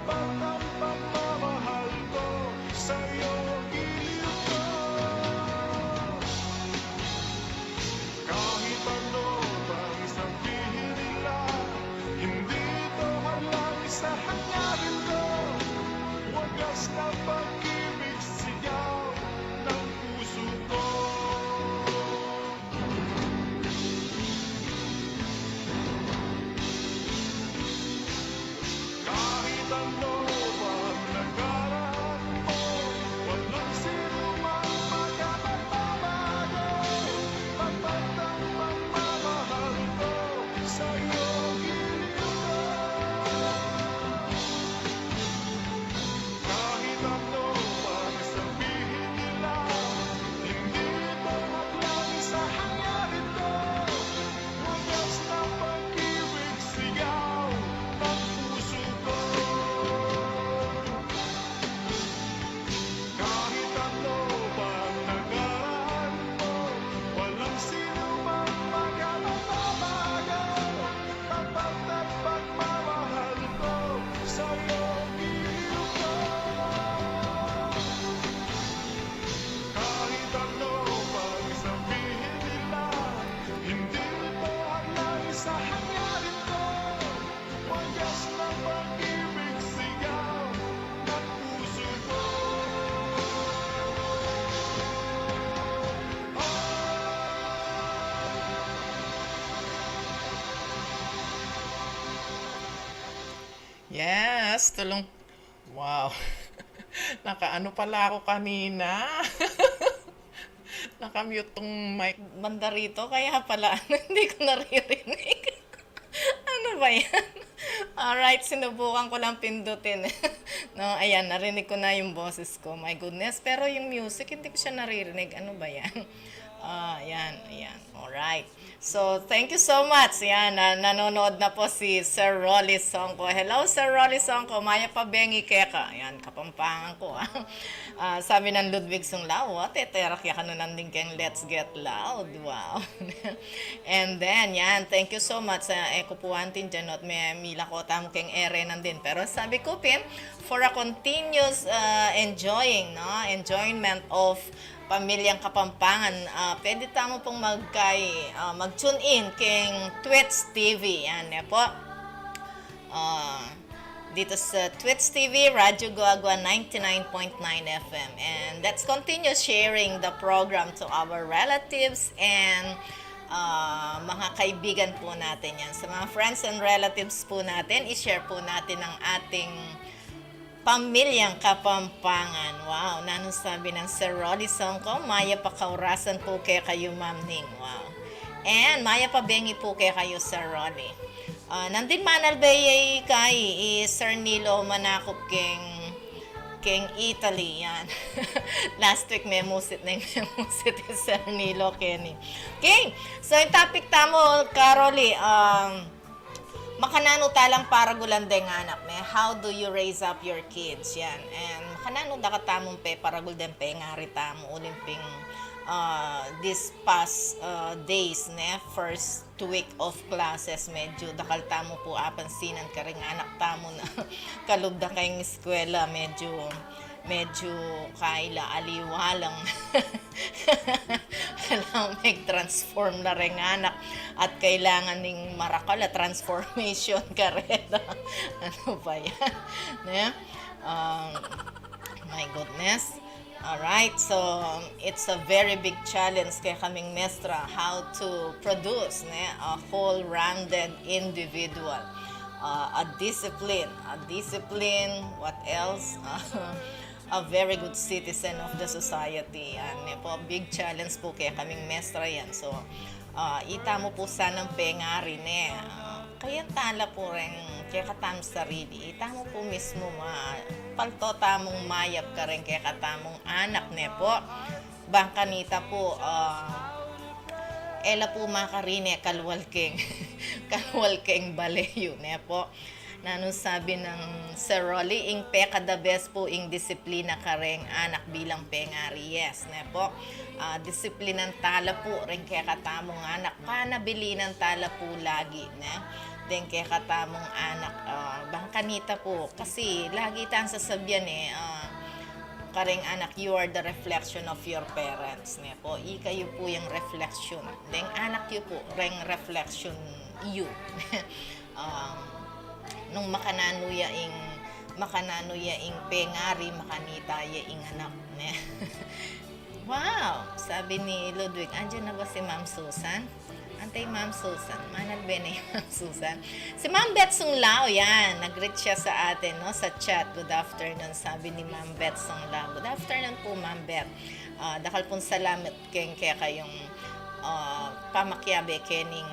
tapat ang pagmamahal ko sa'yo, giliw ko. Kahit ano bang sabihin nila, hindi ito halang sa hangarin ko. Wagas na pag-ibig, sigaw ng puso ko. Kahit ano bang nakaraan mo, walang sino mang magkakapagbabago. Tapat ang pagmamahal ko sa'yo, giliw ko. Kahit ano pang sabihin nila, hindi ito hadlang sa hangarin ko. Wagas na pag-ibig, sigaw ng puso ko. Kahit ano pang nakaraan mo, walang sino mang magkakapagbabago. Tapat at pagmamahal ko sa'yo, giliw ko. Kahit ano pang sabihin nila, hindi ito hadlang sa hangarin ko. Wagas na pag-ibig, sigaw ng puso ko. Yes, tulong. Wow. Nakaano pala ako kanina. Nakamute tong mic banda rito, kaya pala hindi ko naririnig. Ano ba yan? Alright, sinubukan ko lang pindutin. No, ayan, narinig ko na yung boses ko. My goodness, pero yung music, hindi ko siya naririnig. Ano ba yan? Ayan. Alright. So, thank you so much. Yan, nanonood na po si Sir Rolly Songko. Hello, Sir Rolly Songko. Maya pa bengi keka. Yan, kapampangan ko. Sabi ng Ludwig Sunglaw, teterakya ka nun din kayong Let's Get Loud. Wow. And then, yan, thank you so much. Eko puwantin dyan, at may mila ko tamo kayong ere nandin. Pero sabi ko, Pim, for a continuous enjoyment of Pamilyang Kapampangan, pwede tamo pong mag-tune in kay Twitch TV. Yan, po. Dito sa Twitch TV, Radyo Guagua 99.9 FM. And let's continue sharing the program to our relatives and mga kaibigan po natin yan. Sa mga friends and relatives po natin, i-share po natin ang ating Pamilyang Kapampangan. Wow, nanong sabi ng Sir Rolly Songko, Maya pa kaurasan po kaya kayo, Ma'am Ning. Wow. And Maya pa bengi po kaya kayo, Sir Rolly. Nandin manalbay kay Sir Nilo manakop keng Italy. Yan. Last week may musit Sir Nilo Kenny. Okay, so yung topic tamo, Caroli, makanano talang para gulandeng anak me. How do you raise up your kids? Yan. And makanano da katamong pe para gulden pe ngari tamo ulimping this past days ne first week of classes medyo dakal tamo po apansinan ka ring anak tamo na kalugda kayong eskwela medyo kaila aliwalang kailangan mag-transform na rin anak at kailangan ning marakala transformation ka rin. Ano ba yan? My goodness. Alright, so it's a very big challenge kay kaming mestra how to produce a whole-rounded individual. A discipline, what else? A very good citizen of the society. Yan po, big challenge po kaya kaming mestra yan. So, ita mo po sanang pengari kaya tala po rin kaya katamong sarili. Ita mo po mismo palto tamong mayap ka rin kaya katamong anak po. Bangkanita po, ela po makarine kalwal keng baleyo po. Nanong sabi ng Sir Rolly, ing peka the best po ing disiplina ka rin anak bilang pengari. Yes, po. Disiplinan tala po rin kaya katamong anak. Panabili ng tala po lagi. Den kay katamong anak, bangkanita po. Kasi lagi tang sasabyan karing anak, you are the reflection of your parents. Ne po, kayo po yung reflection. Den anak yu po, reng reflection you. Nung makananuya ing pengari, makanita ya ing anak. Ne? Wow! Sabi ni Ludwig, andyan na ba si Ma'am Susan? Antay Ma'am Susan. Manag bene Ma'am Susan. Si Ma'am Beth Sunglao, yan. Nag-greet siya sa atin, no? Sa chat. Good afternoon, sabi ni Ma'am Beth Sunglao. Good afternoon po, Ma'am Beth. Dakal pong salamat kaya kayong pamakyabe kening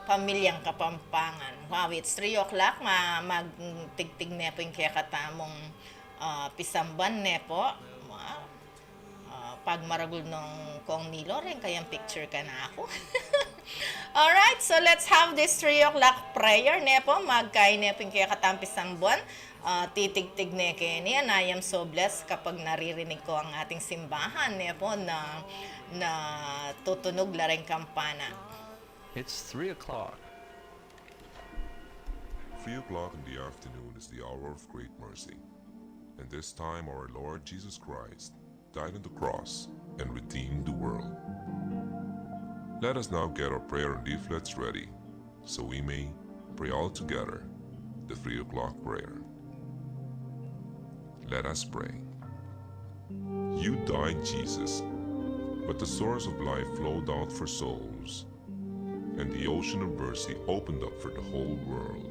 pamilyang Kapampangan. Wow, it's 3 o'clock. Magtigtig na po yung kaya katamong pisamban na po. Wow. Pag maragul nung kong Nilo rin, kayang picture ka na ako. Alright, so let's have this 3 o'clock prayer. Nepo, magkain nepo yung kaya katampisang buwan. Titigtig ne kaya niya, and I am so blessed kapag naririnig ko ang ating simbahan. Nepo, na tutunog la rin kampana. It's 3 o'clock. 3 o'clock in the afternoon is the hour of great mercy. And this time our Lord Jesus Christ died on the cross and redeemed the world. Let us now get our prayer and leaflets ready, so we may pray all together the 3 o'clock prayer. Let us pray. You died, Jesus, but the source of life flowed out for souls, and the ocean of mercy opened up for the whole world.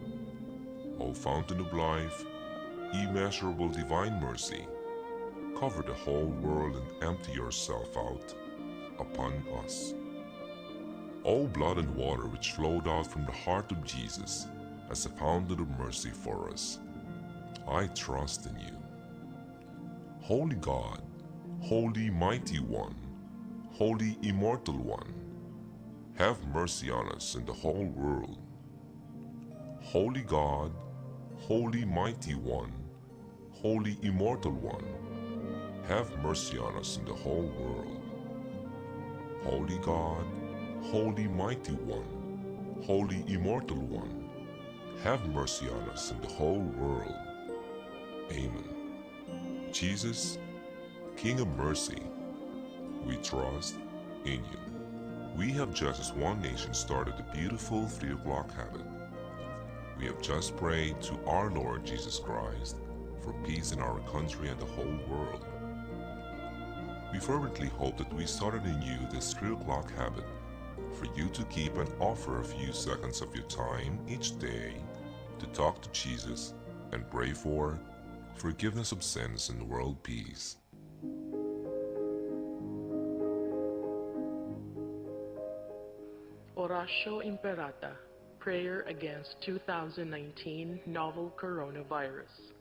O fountain of life, immeasurable divine mercy, cover the whole world and empty yourself out upon us. O blood and water which flowed out from the heart of Jesus as a fountain of mercy for us, I trust in you. Holy God, Holy Mighty One, Holy Immortal One, have mercy on us and the whole world. Holy God, Holy Mighty One, Holy Immortal One, have mercy on us and the whole world. Holy God, Holy Mighty One, Holy Immortal One, have mercy on us and the whole world. Amen. Jesus, King of mercy, we trust in you. We have just as one nation started the beautiful 3 o'clock habit. We have just prayed to our Lord Jesus Christ for peace in our country and the whole world. We fervently hope that we started in you this 3 o'clock habit for you to keep and offer a few seconds of your time each day to talk to Jesus and pray for forgiveness of sins and world peace. Oratio Imperata, prayer against 2019 novel coronavirus.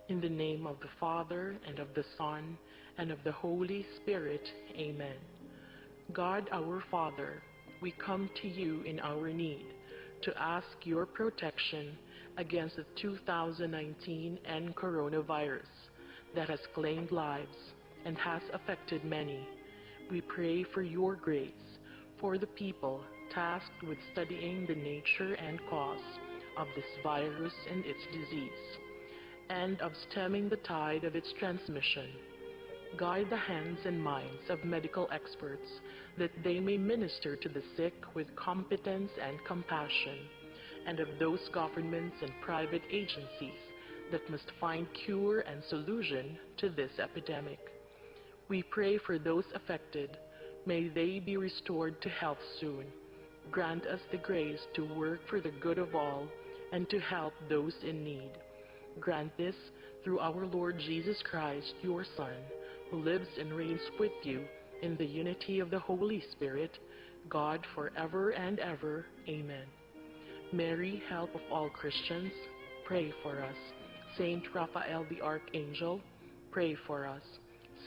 In the name of the Father, and of the Son, and of the Holy Spirit. Amen. God our Father, we come to you in our need to ask your protection against the 2019 and coronavirus that has claimed lives and has affected many. We pray for your grace for the people tasked with studying the nature and cause of this virus and its disease, and of stemming the tide of its transmission. Guide the hands and minds of medical experts that they may minister to the sick with competence and compassion, and of those governments and private agencies that must find cure and solution to this epidemic. We pray for those affected. May they be restored to health soon. Grant us the grace to work for the good of all and to help those in need. Grant this through our Lord Jesus Christ, your Son, who lives and reigns with you in the unity of the Holy Spirit, God forever and ever. Amen. Mary, help of all Christians, pray for us. Saint Raphael the Archangel, pray for us.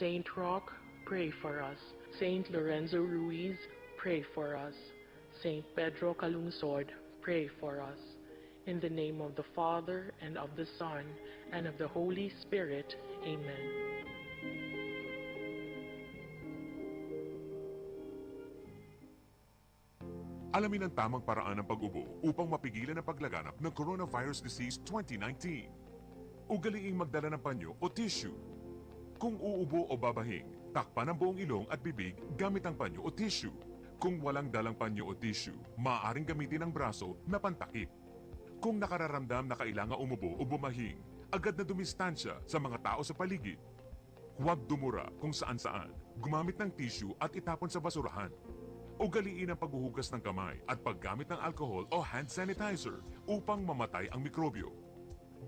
Saint Roch, pray for us. Saint Lorenzo Ruiz, pray for us. Saint Pedro Calungsod, pray for us. In the name of the Father, and of the Son, and of the Holy Spirit. Amen. Alamin ang tamang paraan ng pag-ubo upang mapigilan ang paglaganap ng Coronavirus Disease 2019. Ugaliing magdala ng panyo o tissue. Kung uubo o babahing, takpan ang buong ilong at bibig gamit ang panyo o tissue. Kung walang dalang panyo o tissue, maaaring gamitin ang braso na pantakip. Kung nakararamdam na kailangan umubo o bumahing, agad na dumistansya sa mga tao sa paligid. Huwag dumura kung saan-saan, gumamit ng tissue at itapon sa basurahan. Ugaliin ang paghuhugas ng kamay at paggamit ng alcohol o hand sanitizer upang mamatay ang mikrobyo.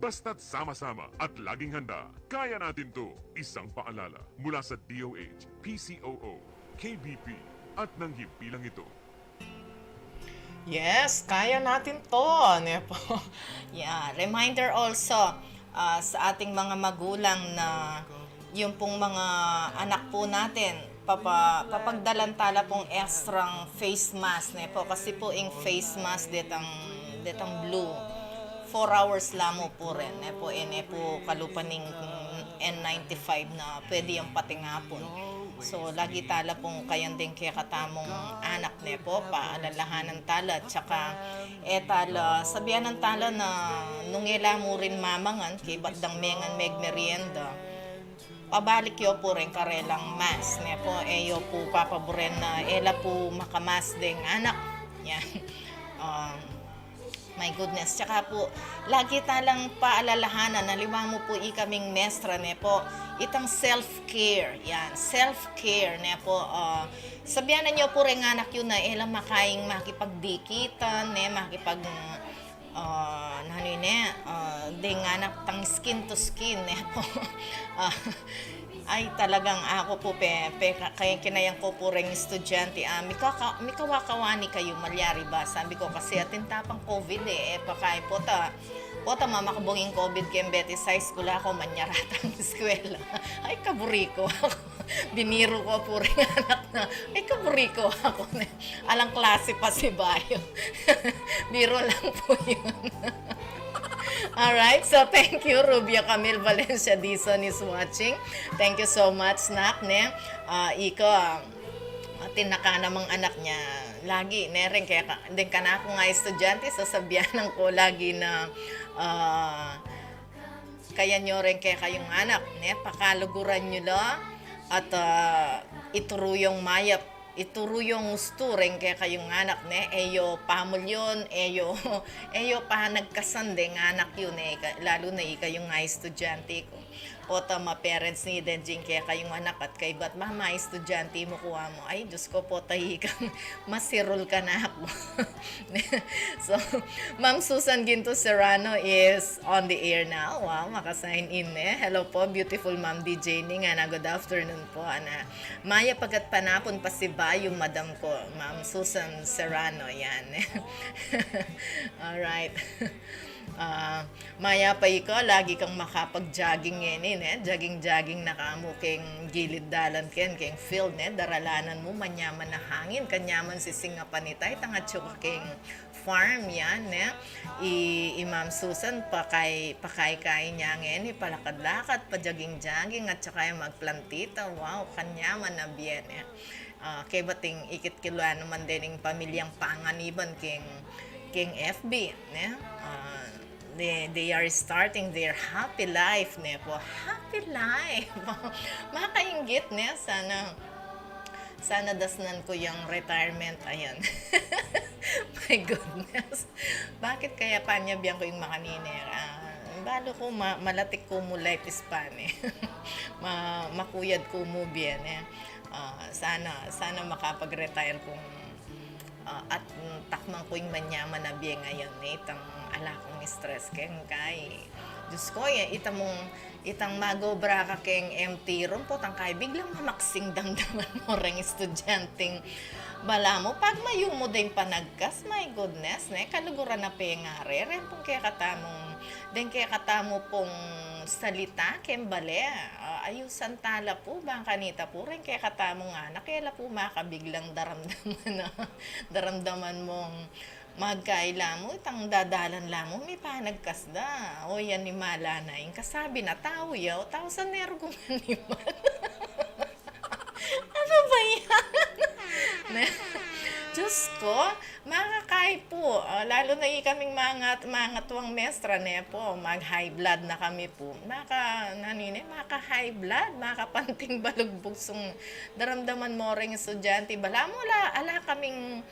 Basta't sama-sama at laging handa, kaya natin to! Isang paalala mula sa DOH, PCOO, KBP at ng himpilang ito. Yes, kaya natin to. Nepo. Yeah, reminder also sa ating mga magulang na yung pong mga anak po natin, papagdalantala pong extrang face mask ne po kasi po ing face mask detang blue 4 hours lamo po rin ne po kalupaning N95 na pwede yung patingapon. So lagi tala pong kayan din kaya katamong anak ne po paalalahanan tala tsaka tala sabihan ng tala na nungela mo rin mamangan kay batdang mengan meg merienda. Pabalik yo po rin karelang mas ne po yo po papaboren na ela po makamas ding anak yan. My goodness, tsaka po lagi talang paalalahanan na lima mo po ikaming mestra ne po itang self-care yan, self-care ne po sabihan niyo po rin anak yun na ela makaing makipagdikitan ne makipag ding anak tang skin to skin ne po ay talagang ako po kaya kinayang ko po rin estudyante mikawakawani kayo malyari ba sabi ko kasi atin tapang COVID pakay po ta mamakabunging COVID kaya Betty sa school ako manyaratang eskwela ay kaburiko ako biniro ko po rin anak na ay kaburiko ako alang klase pa si Bayo biro lang po yun. Alright, so thank you, Rubia Camille Valencia Dizon is watching. Thank you so much, Nak. Iko, tinaka namang anak niya. Lagi, rin kaya din ka na ako nga estudyante, sasabihan ko lagi na kaya nyo rin kaya kayong anak. Pakaluguran nyo la at ituro yung mayap. Ituro yung gusto rin kaya kayong anak eyo pamulyon eyo pa nagkasande ng anak yun lalo na kayong nga estudyante ko pota ma parents ni Denjing kaya kayong anak at kay ba't mama estudyante mo kuha mo ay Diyos ko po tahi kang masirol ka na ako. So Ma'am Susan Ginto Serrano is on the air now. Wow, makasign in hello po beautiful Ma'am DJ ni nga na good afternoon po ana Maya pagat panapon pa si ba yung madam ko Ma'am Susan Serrano yan. Alright. Maya pa ikaw, lagi kang makapag-jogging jogging na kamo keng gilid dalan keng field daralanan mo manyaman na hangin kanyaman si singapanitay tangat syuka keng farm yan Ma'am Susan pakay niya palakad-lakad pa jogging at saka magplantita wow kanyaman na bien kay bating ikit kiluan naman din ng pamilyang panganiban keng FB they are starting their happy life po happy life makainggit sana dasnan ko yung retirement ayan. My goodness bakit kaya panyabiyan ko yung makaniner balo ko malatik ko mo life span makuyad ko mo bien sana makapag-retire kung at takmang ko yung manyaman na biya ngayon itang ala kong stress keng kay Diyos ko itang magobra ka keng empty room po tang kay biglang mamaksing damdaman mo ring estudyanteng bala mo pag mayo mo din panagkas my goodness kaluguran na pengare ren pong kaya katamo pong salita kembale ayusan tala po bang kanita po rin kaya katamong anak kaya po makabiglang daramdaman mong magkaila mo itang dadalan lamo may panagkasda o yan ni mala na yung kasabi na tao sa nergo maniman. Ano ba yan? Diyos Diyos ko, makakay po. Lalo na kaming mga tuwang mestra ne po, mag-high blood na kami po. Maka-high blood, makapanting balugbog sung daramdaman mo ring estudyante. Bala mo ala kaming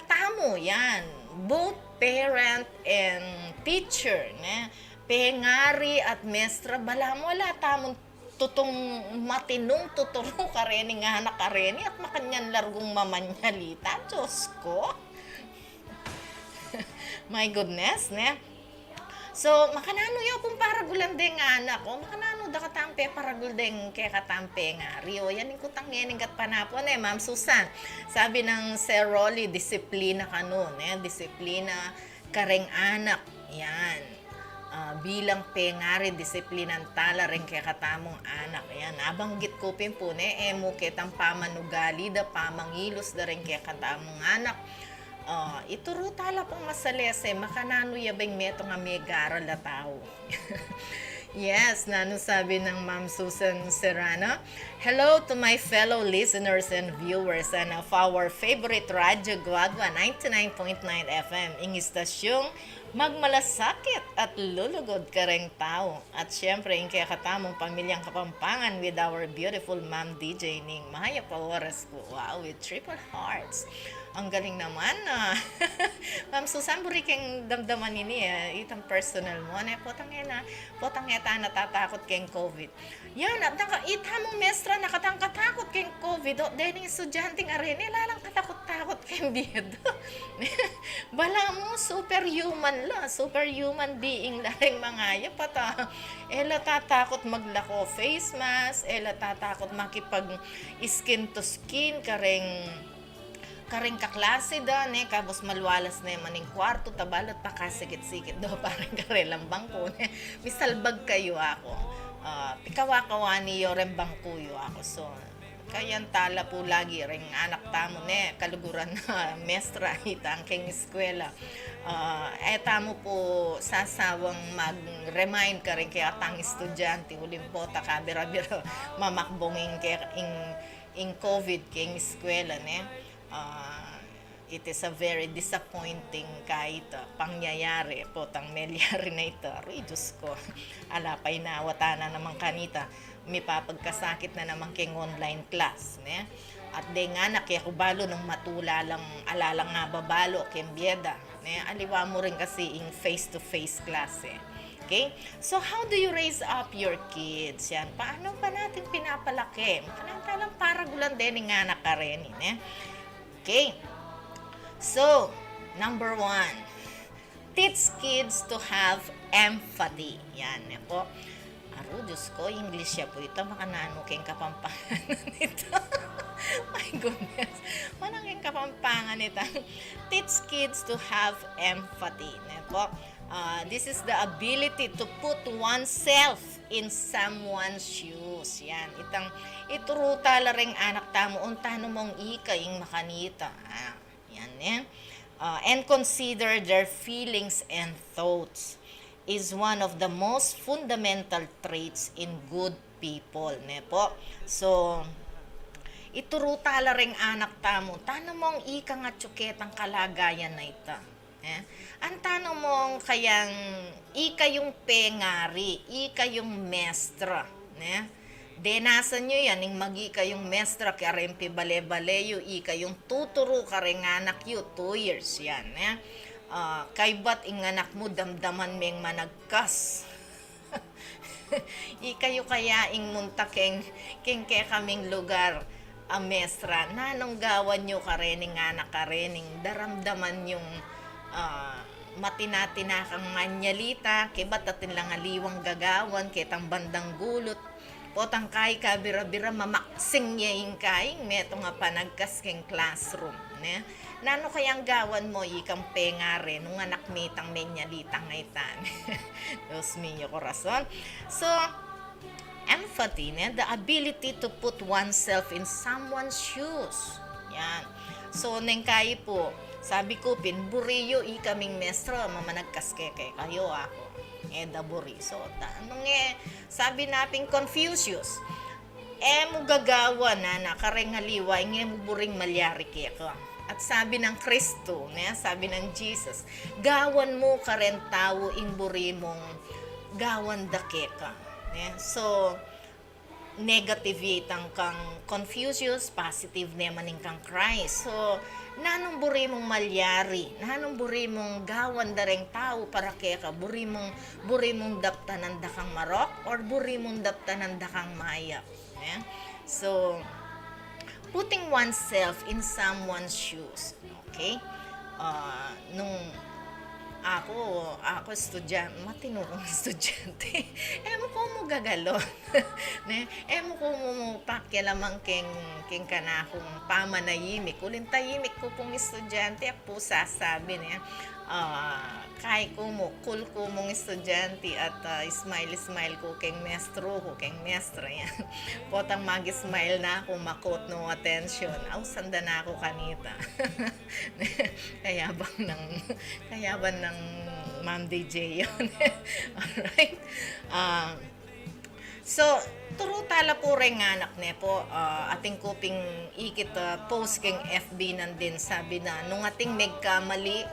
tamo yan. Both parent and teacher, ne? Pengari at mestra, bala mo tamon tutong matinong tuturo ka rin nga anak ka rin at makanyan largong mamanyalita. Diyos ko. My goodness, ne? So, makanano yo kung paragulan din nga anak ko, makanano da katampe paragul din kaya katampe nga. Rio, yan yung kutang yan gat panapon Ma'am Susan. Sabi ng Sir Rolly, disiplina ka nun, disiplina ka ring anak. Yan. Bilang pengari, disiplinan tala rin kaya katamong anak. Yan, nabanggit ko po mo kitang pamanugali da pamangilos da rin kaya katamong anak. Ituro tala pong masalese, makanano yabing meto nga megaral na tao. Yes, nano sabi ng Ma'am Susan Serrano. Hello to my fellow listeners and viewers and of our favorite Radyo Guagua 99.9 FM. Ing istasyong magmalasakit at lulugod ka ring tao. At syempre, yung kaya katamong pamilyang Kapampangan with our beautiful Ma'am DJ Ning Maya Paores po. Wow, with triple hearts. Ang galing naman. Ma'am Susan, buri keng damdaman ini itang personal mo. Potang eta natatakot keng COVID. Yan, at ita mong mestra nakatangkatakot keng COVID. Dahil yung estudyanteng arene, lalang katakot-takot keng biedo. Bala mo, superhuman la. Superhuman being laring mga yapata. Ela tatakot maglako face mask. Ela tatakot makipag skin to skin kareng kaklase da kabos malwalas na maning kwarto tabalot pa kasikit-sikit do parang karelang bangko misalbag kayo ako pikawakawa niyo ren bangko yo ako so kayan tala po lagi ring anak tamo kaluguran na mestra itang king eskwela tamo po sasawang mag-remind ka rin kaya tang estudyante ulimpota ka bira-bira mamakbonging kaya in COVID king eskwela it is a very disappointing kahit pangyayari po tang melyari na ito. Aroy, Diyos ko. Alapay na wata na naman kanita. May papagkasakit na naman king online class. At de nga nakikubalo ng matula lang alalang nga babalo king bieda. Aliwa mo rin kasi in face-to-face class. Okay? So, how do you raise up your kids? Yan. Paano pa natin pinapalaki? Makanang paragulan din ng anak ka rin. Okay. So, number 1, teach kids to have empathy. Yan po. Aro, Diyos ko, English siya po ito. Makanano kayong Kapampangan nito. My goodness. Manang kayong Kapampangan nito. Teach kids to have empathy. Yan po. This is the ability to put oneself in someone's shoes. Yan. Ituro tala ring anak tamo. Untano mong ikaying makanita. Yan. And consider their feelings and thoughts is one of the most fundamental traits in good people. Po. So, ituro tala ring anak tamo. Tano mong ika nga tsuketang kalagayan na ito. Ang tanong mong kayang ika yung pengari, ika yung mestra. Denasan nyo yan, yung mag-ika yung mestra, kaya rin bale-bale ika yung tuturo ka rin anak yu, 2 years yan. Kay ba't ing anak mo damdaman meng managkas? Ika yung kaya ing munta keng kaming lugar, mestra, nanong gawan nyo ka rin anak ka rin, daramdaman yung matinatinakang manyalita, kibat atin lang aliwang gagawan, kitang bandang gulot, potang kay ka bira-bira mamaksing niya yung kaing, meto nga panagkas keng classroom. Nano kayang gawan mo, ikang pengare, nung anak mitang menyalitang ngaitan. Diyos minyo korason. So, empathy, the ability to put oneself in someone's shoes. Yan. So, neng kayo po, sabi ko, pinburiyo kaming mestra, mamanagkaskeke kayo ako. Daburi. So, sabi naping Confucius, mo gagawa na nakarengaliwa, mo buring malyari kaya ko. At sabi ng Kristo, sabi ng Jesus, gawan mo ka rin tao ing buri mong gawan dake ka. So, negative yitang kang Confucius, positive naman kang Christ. So, nanong buri mong malyari, nanong buri mong gawan dareng tao para kaya ka, buri mong daptanan da kang marok, or buri mong daptanan da kang maya. So, putting oneself in someone's shoes. Okay? Nung ako matino kong estudyante. Emo ko mo gagalon. Emo ko mo pakialamang king kanakong pamanayimik. Ulin tayimik ko pong estudyante, po sasabi niya, kay ko mo, cool ko mong estudyante at smile ko keng mestro ko, keng mestra yan. Potang mag-smile na ako, makot no attention. Aw, sanda na ako kanita. Kaya bang ng Ma'am DJ yun. Alright? So, turo tala po rin anak ne po, ating kuping ikit post keng FB nandin, sabi na, nung ating megkamali,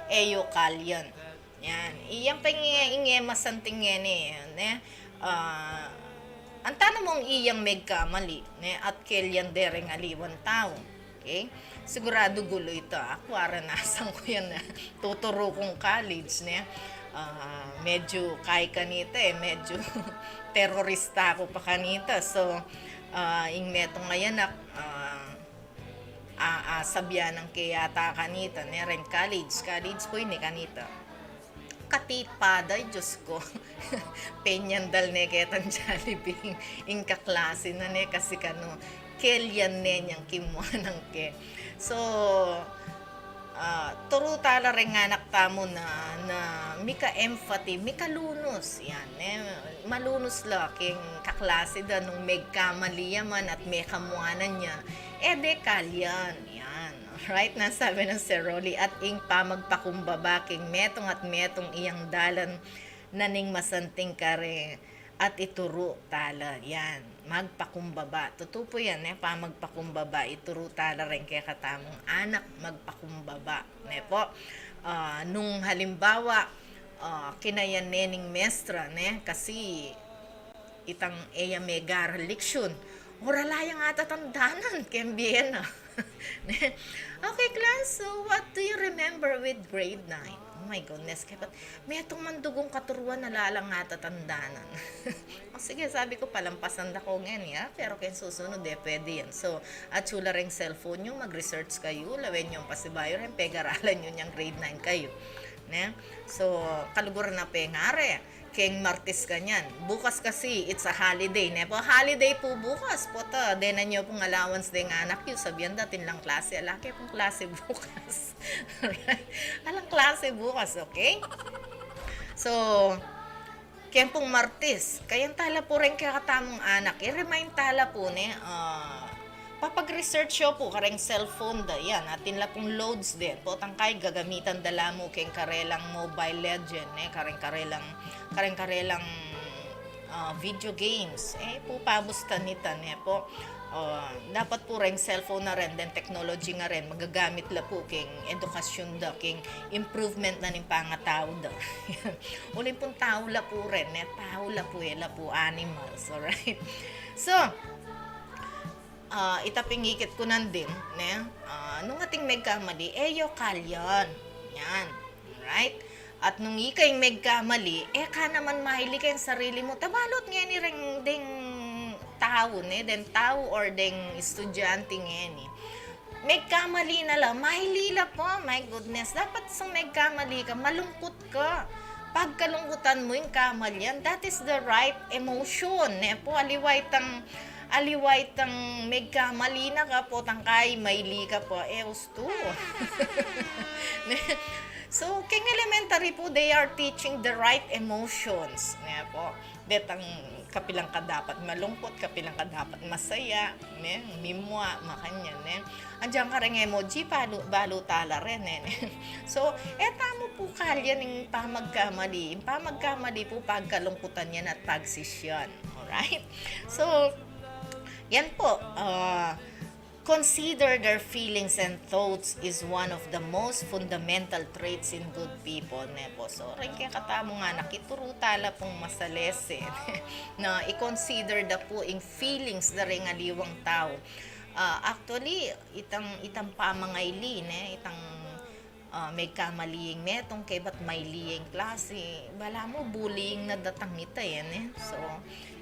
eyo kalyan. Yan. Iyang ingema santing yan ang tanong mong iyang megkamali, at kelyan dereng aliwan tao. Okay? Sigurado gulo ito. Ako, aranasan ko yan na tuturo kong college. Medyo kay kanita medyo terorista ako pa kanita. So, ing neto ngayon sabyan ng kayata kanita. Ren college po yun kanita. Katipaday, Diyos ko. Penyandal ketan Jollibee. Ing kaklase na kasi kano. Kelyan niyang kimuha ng ke. So, turo tala rin anak tamo na mika empathy, mika lunos. Yan, malunos la king kaklase da nung megkamali yaman at may kamuanan niya. De kalyan. Yan. Right? Nasabi ng Sir Rolly, at ing pamagpakumbaba king metong at metong iyang dalan naning masanting kare at ituro tala. Yan. Magpakumbaba. Totoo po yan, pamagpakumbaba. Ituro tala rin kaya katamong anak, magpakumbaba. Po, nung halimbawa, kinayan nening mestra, kasi itang eya megar leksyon, oralayang atatandanan, kembien na. Okay, class, so what do you remember with grade 9? Oh my goodness, kapat may itong mandugong katuruan na lalang atatandanan. Sige, sabi ko, palampasan na ko ngayon, pero kaya susunod, pwede yan. So, at sula rin cellphone nyo, mag-research kayo, lawin yung pasibayo rin, pegaralan nyo niyang grade 9 kayo. So, kaluguran na pengare. Keng Martes kanyan. Bukas kasi, it's a holiday. Po, holiday po bukas. Pota, denan nyo pong allowance din anak yun. Sabihan datin lang klase. Alaki pong klase bukas. Alright? Alang klase bukas, okay? So, keng pong Martes. Kayang tala po rin kakatamong anak. I-remind tala po papag-research po kareng cellphone da yan, atin la pong loads din po tangkay gagamitan dala mo keng karelang Mobile Legend kareng-karelang video games po pabustan nita po dapat po ring cellphone na rin, then technology nga rin magagamit la po keng edukasyon da keng improvement na ning pangatao da. Ulit pong tao la po rin tao la po animals, alright? So, itapingikit ko nandin, nung ating megkamali, eyo kalyan. Yan. Right? At nung ikay megkamali, ka naman mahili kayong sarili mo. Tabalot nga ni ring ding tao, den tao or ding estudyante nga ni. Megkamali na lang, mahilila po, my goodness. Dapat sa megkamali ka, malungkot ka. Pagkalungkutan mo yung kamalyan, that is the right emotion. Po, aliway tang megkamali na ka po, tangkay, maili ka po, gusto. So, king elementary po, they are teaching the right emotions. Po, detang kapilang ka dapat malungkot, kapilang ka dapat masaya, mimwa, makanya, Andiyan ka rin emoji, balo tala rin, So, tamo po kalyan ng pamagkamali. Yung pamagkamali po, pagkalungkutan yan at pagsisyan. Alright? So, yan po. consider their feelings and thoughts is one of the most fundamental traits in good people, nepo. So, rin kaya katamo nga nakituro tala pong masalesen na i-consider da po ing feelings da rin aliwang tao. Actually, itang pamangayli, itang may kamaliing metong kay ba't may liyeng klase. Bala mo, bullying na datang ita yan. So,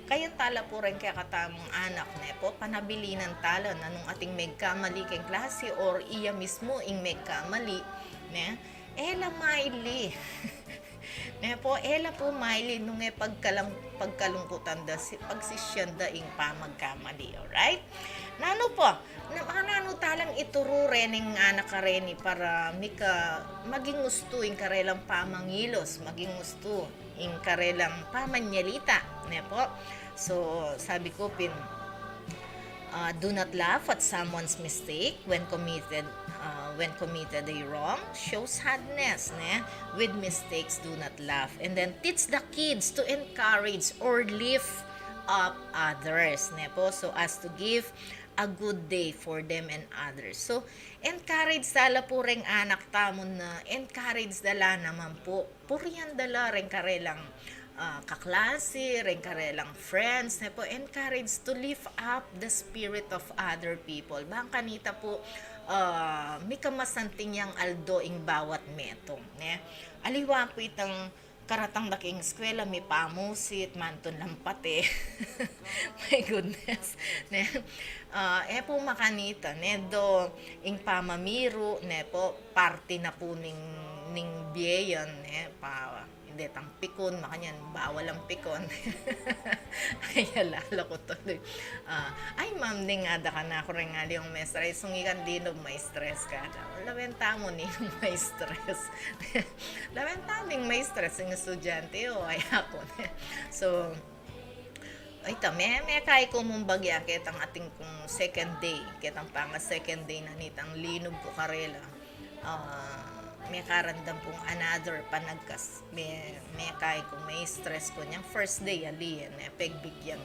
kaya tala po rin kaya katamong anak po, panabilinan tala na nung ating may kamali kay klase or iya mismo ing may kamali, ela maili. Po, ela po maili nung pagkalungkutan da, pagsisyanda ing pamagkamali, alright? Nano po, nano talang ituro rin ng anak ka rin para maging gusto ing karelang pamangilos, maging gusto ing karelang pamanyalita, po. So, sabi ko do not laugh at someone's mistake when committed a wrong. Show sadness, with mistakes do not laugh. And then teach the kids to encourage or lift up others, po, so as to give a good day for them and others. So, encourage dala po ring anak tamon na encourage dala naman po. Puriyan dala rin karelang kaklase, rin karelang friends, po, encourage to lift up the spirit of other people. Bang kanita po, may kamasanting yang aldo ing bawat metong. Aliwa po itang karatang daking eskwela, may pamusit, manton lampate. My goodness. Po makanita, do ing pamamiro, po, parte na po ning biyeyan, hindi tang pikon, makanyan, bawal ang pikon. Ay, alala ko tuloy. Ay, ma'am, di nga, ka na ako rin nga yung may stress. Sungikan din may stress ka. Labenta mo ni may stress. Labenta mo may stress yung estudyante o ay ako. So, ito, may kaya ko mong bagya kitang ating kung second day, kitang panga second day na nitang linog ko karela. May karandam pong another panagkas. May kaya ko may stress ko niyang first day aliyan, pegbigyan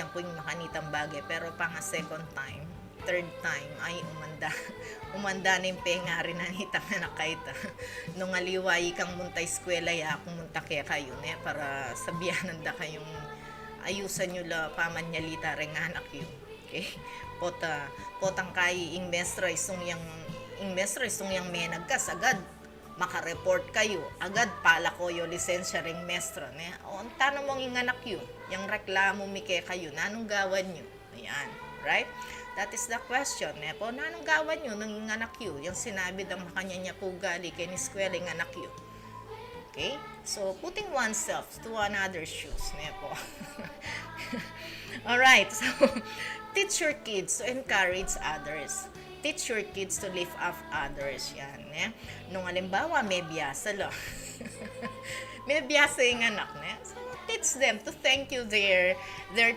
ko yung makanitang bagay, pero panga second time, third time, ay umanda na yung pengari na nitang anak kaita. Nung aliway kang muntay eskwela ya, kung munta kaya kayo, para sabihanan da kayong ayusan nyo la pamanyalita rin anak yun. Okay? Potang kay ing mestra isong yung may nagkas, agad makareport kayo, agad pala ko yung lisensya ring mestra. O, ang tanong mong inganak yun, yung reklamo mike kayo, nanong gawan nyo? Ayan, right? That is the question. Po, nanong gawan nyo nung inganak yun? Yung sinabi ng makanya niya po gali, kay ni skwela inganak yun. Okay? So, putting oneself to another's shoes. Po. Alright, so, teach your kids to encourage others. Teach your kids to lift up others. Yan, Nung halimbawa, may biyasa lo. May biyasa yung anak, So, teach them to thank you their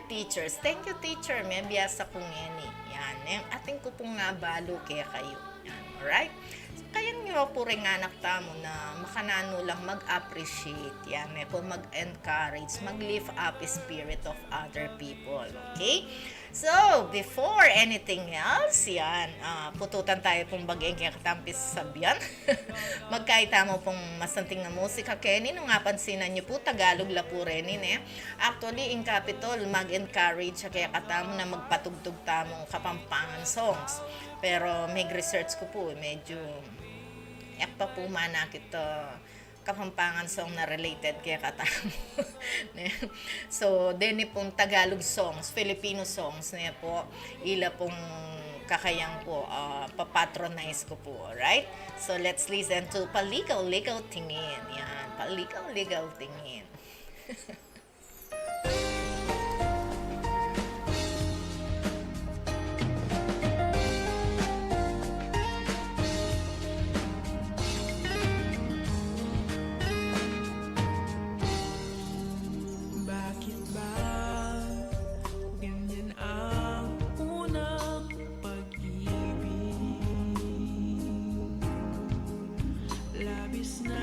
teachers. Thank you, teacher. May biyasa kong yani. Yan, ating ko pong nga balo kaya kayo. Yan, alright? So, kaya nyo po rin anak tamo na makanano lang mag-appreciate. Yan, po mag-encourage, mag-lift up spirit of other people. Okay? So, before anything else, pututan tayo pong bagay kaya katampis sa sabihan. Magkaita mo pong masanting na musika. Kenny, nung nga pansinan nyo po, Tagalog la po rin. Actually, in Capitol, mag-encourage kaya katamo na magpatugtog tamong Kapampangan songs. Pero, research ko po, medyo pa po manakit Kapampangan song na related kaya katamo. So, deni pong Tagalog songs, Filipino songs na po, ila pong kakayang po, papatronize ko po, alright? So, let's listen to Paligaw-Ligaw Tingin. Yan, Paligaw-Ligaw Tingin. Labis na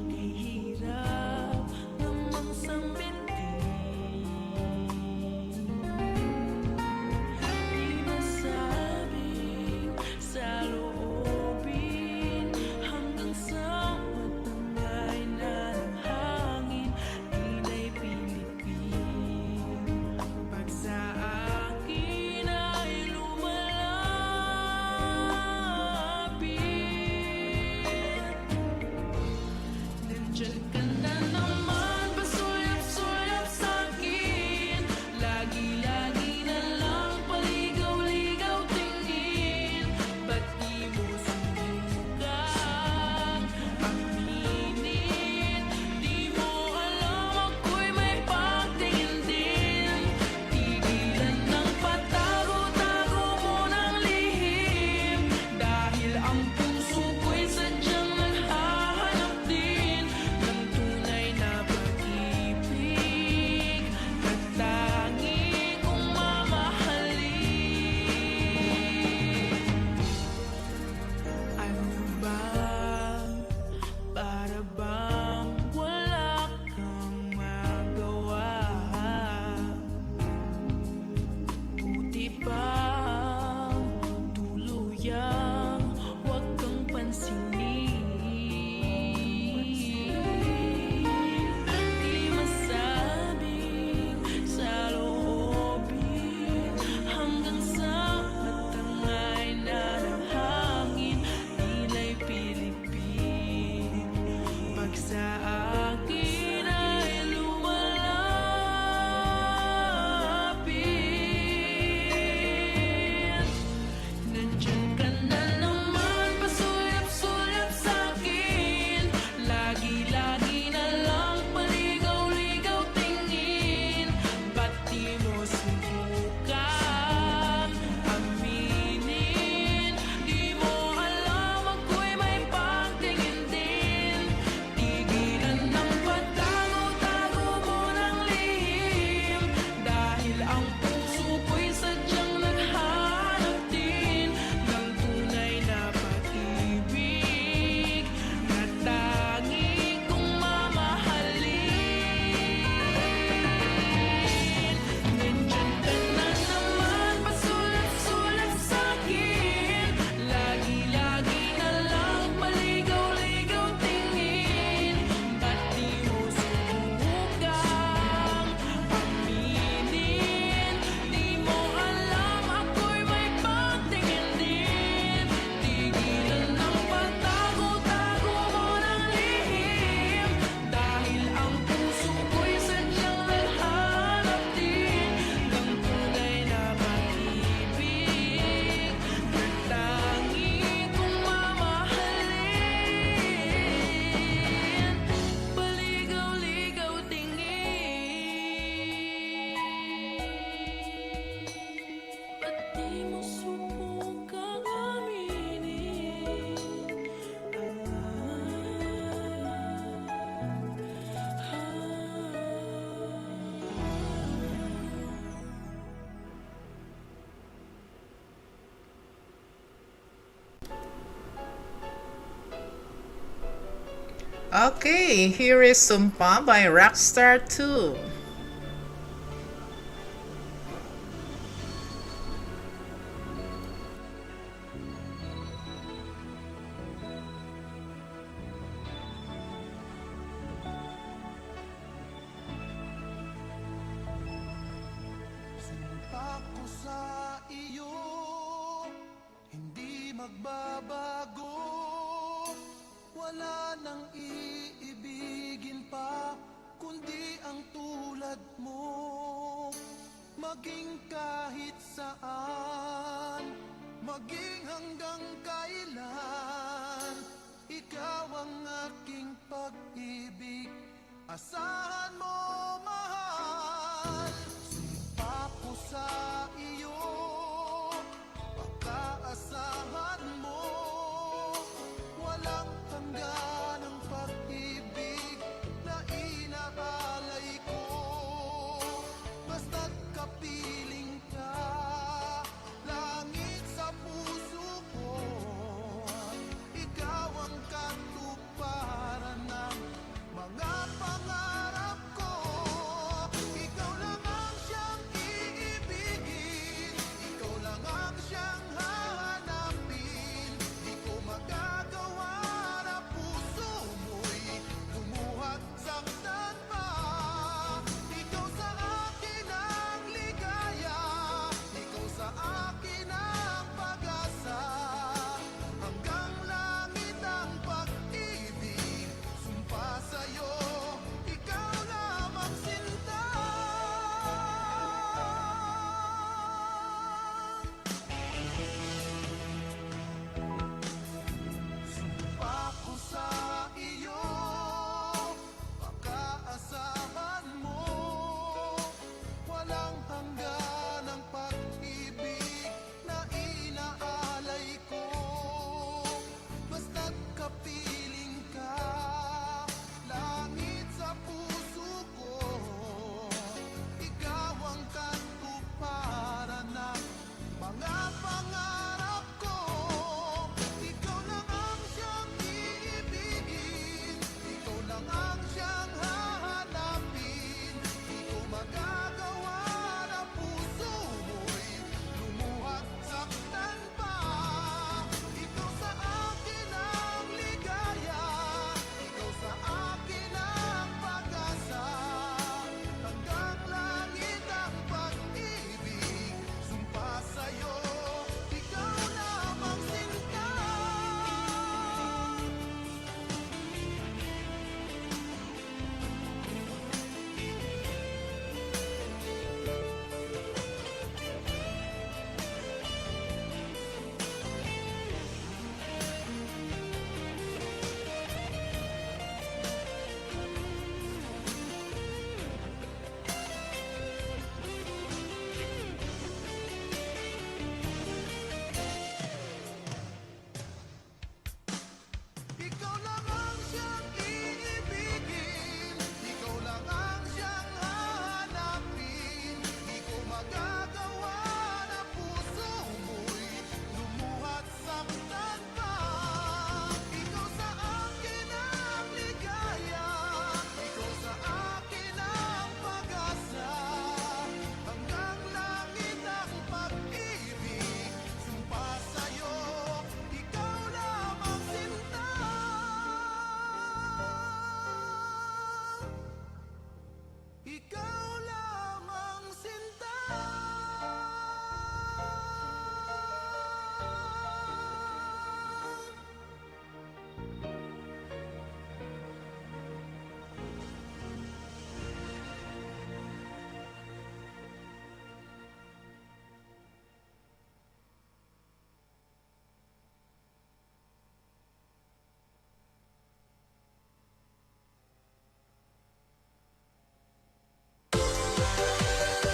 mahirap Okay, here is Sumpa by Rockstar 2. Ako sa iyo, hindi magbabago. Wala nang iibigin pa, kundi ang tulad mo. Maging kahit saan, maging hanggang kailan, ikaw ang aking pag-ibig. Asahan mo, mahal. Ako sa iyo, pagkaasahan mo, walang hanggan ang pag-ibig na inaalay ko. Basta't kapiling ka, langit sa puso ko, ikaw ang katuparan ng mga pangarap ko. Ikaw lang ang siyang iibigin, ikaw lang ang siyang hahanapin. Di ko magagawa na puso mo'y lumuhat, saktan pa. Ikaw sa akin ang ligaya, ikaw sa akin ang pag-asa. Hanggang langit ang pag-ibig, sumpa sa'yo, ikaw lamang sinta. Sumpa ko sa iyo, pagkaasahan mo, walang hanggan ang pag-ibig na inaalay ko. Basta't kapiling ka, langit sa puso ko, ikaw ang katuparan ng mga pangarap ko. Ikaw lang ang siyang iibigin, ikaw lang ang siyang hahanapin. Di ko magagawa na puso mo'y lumuhat, saktan pa. Ikaw sa akin ang ligaya, ikaw sa akin ang pag-asa. Hanggang langit ang pag-ibig, sumpa sa'yo, ikaw lamang sinta. Ikaw lang ang siyang iibigin, ikaw lang ang siyang hahanapin. Di ko magagawa na puso mo'y lumuhat, saktan pa. Ikaw sa akin ang ligaya, ikaw sa akin ang pag-asa. Hanggang langit ang pag-ibig, sumpa sa'yo, ikaw lamang sinta. Ikaw lamang sinta.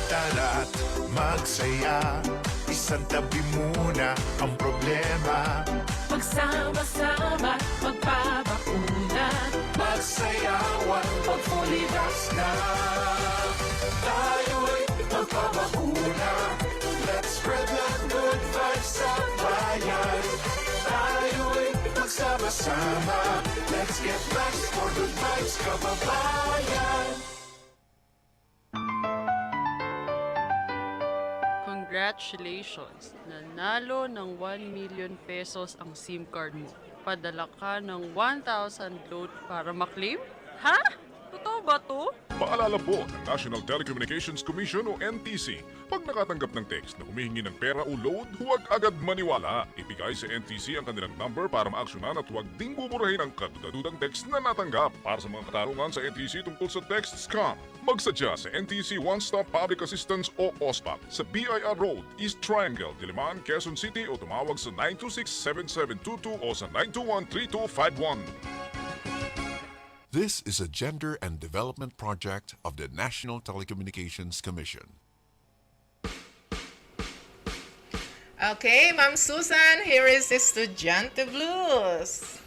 Tara't magsaya, isang tabi muna ang problema. Magsama-sama, magpabakuna. Magsayawan pag fully vax na. Tayo'y magpabakuna. Let's spread the good vibes sa bayan. Tayo'y magsama-sama. sama. Let's get back for good vibes, kababayan. Congratulations! Nanalo ng 1 million pesos ang SIM card mo. Padala ka ng 1,000 load para maklaim? Ha? Totoo ba to? Paalala po ng National Telecommunications Commission o NTC, pag nakatanggap ng text na humihingi ng pera o load, huwag agad maniwala. Ibigay sa NTC ang kanilang number para maaksyonan at huwag ding buburahin ang kadudadudang text na natanggap. Para sa mga katarungan sa NTC tungkol sa text scam, magsadya sa NTC One Stop Public Assistance o OSPAP sa BIR Road, East Triangle, Diliman, Quezon City o tumawag sa 926-7722 o sa 921-3251. This is a gender and development project of the National Telecommunications Commission. Okay, Ma'am Susan, here is Estudiante Blues.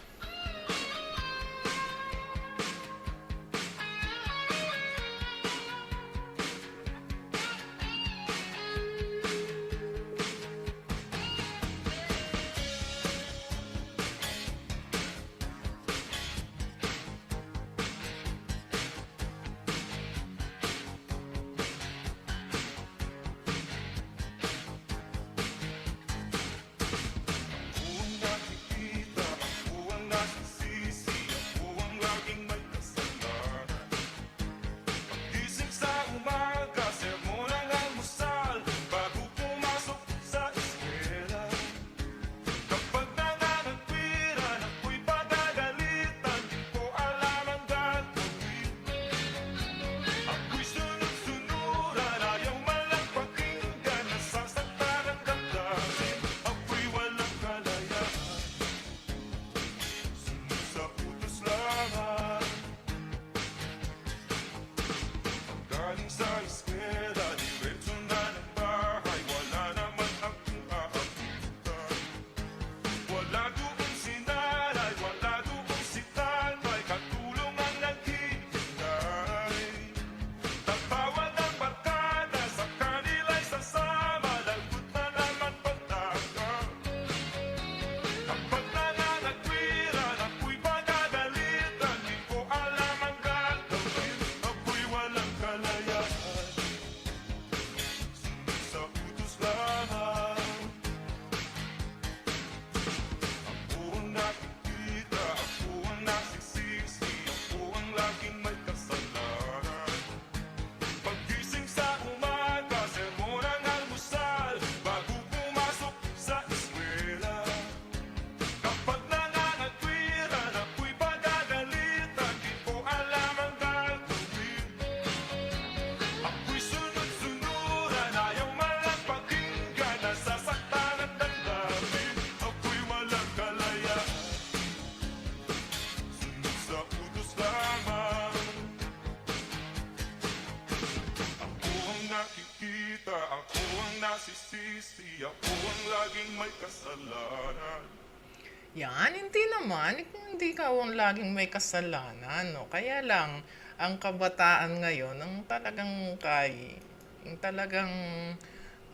Yan, hindi naman. Hindi ka ang laging may kasalanan, no? Kaya lang, ang kabataan ngayon, ang talagang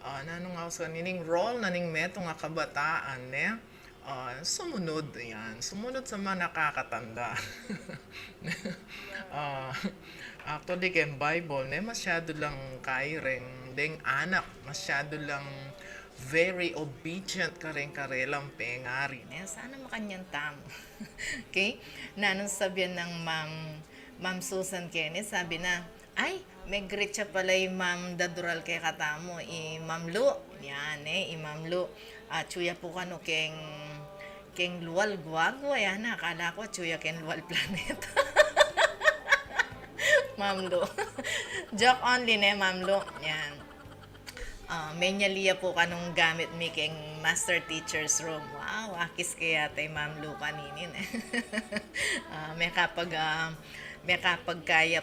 nanong nga sa nining role, naning meto nga kabataan, sumunod, yan. Sumunod sa mga nakakatanda. Actually, kay Bible, masyado lang ring ding anak, masyado lang very obedient ka rin karelang pengari. Sana makanyang tamo. Okay? Nanong sabihan ng Ma'am Susan Kenneth, sabi na, ay, may greet siya pala yung Ma'am Dadural kay katamo, Ma'am Lu. Yan, Ma'am Lu. Chuya po kano keng luwal guwagwa, yan, akala ko chuya ken luwal planet. Ma'am Lu. Joke only, Ma'am Lu. Yan. Menya liya po kanong gamit mi keng master teacher's room. Wow, akis kaya tay Ma'am Lu kaninin. May kaya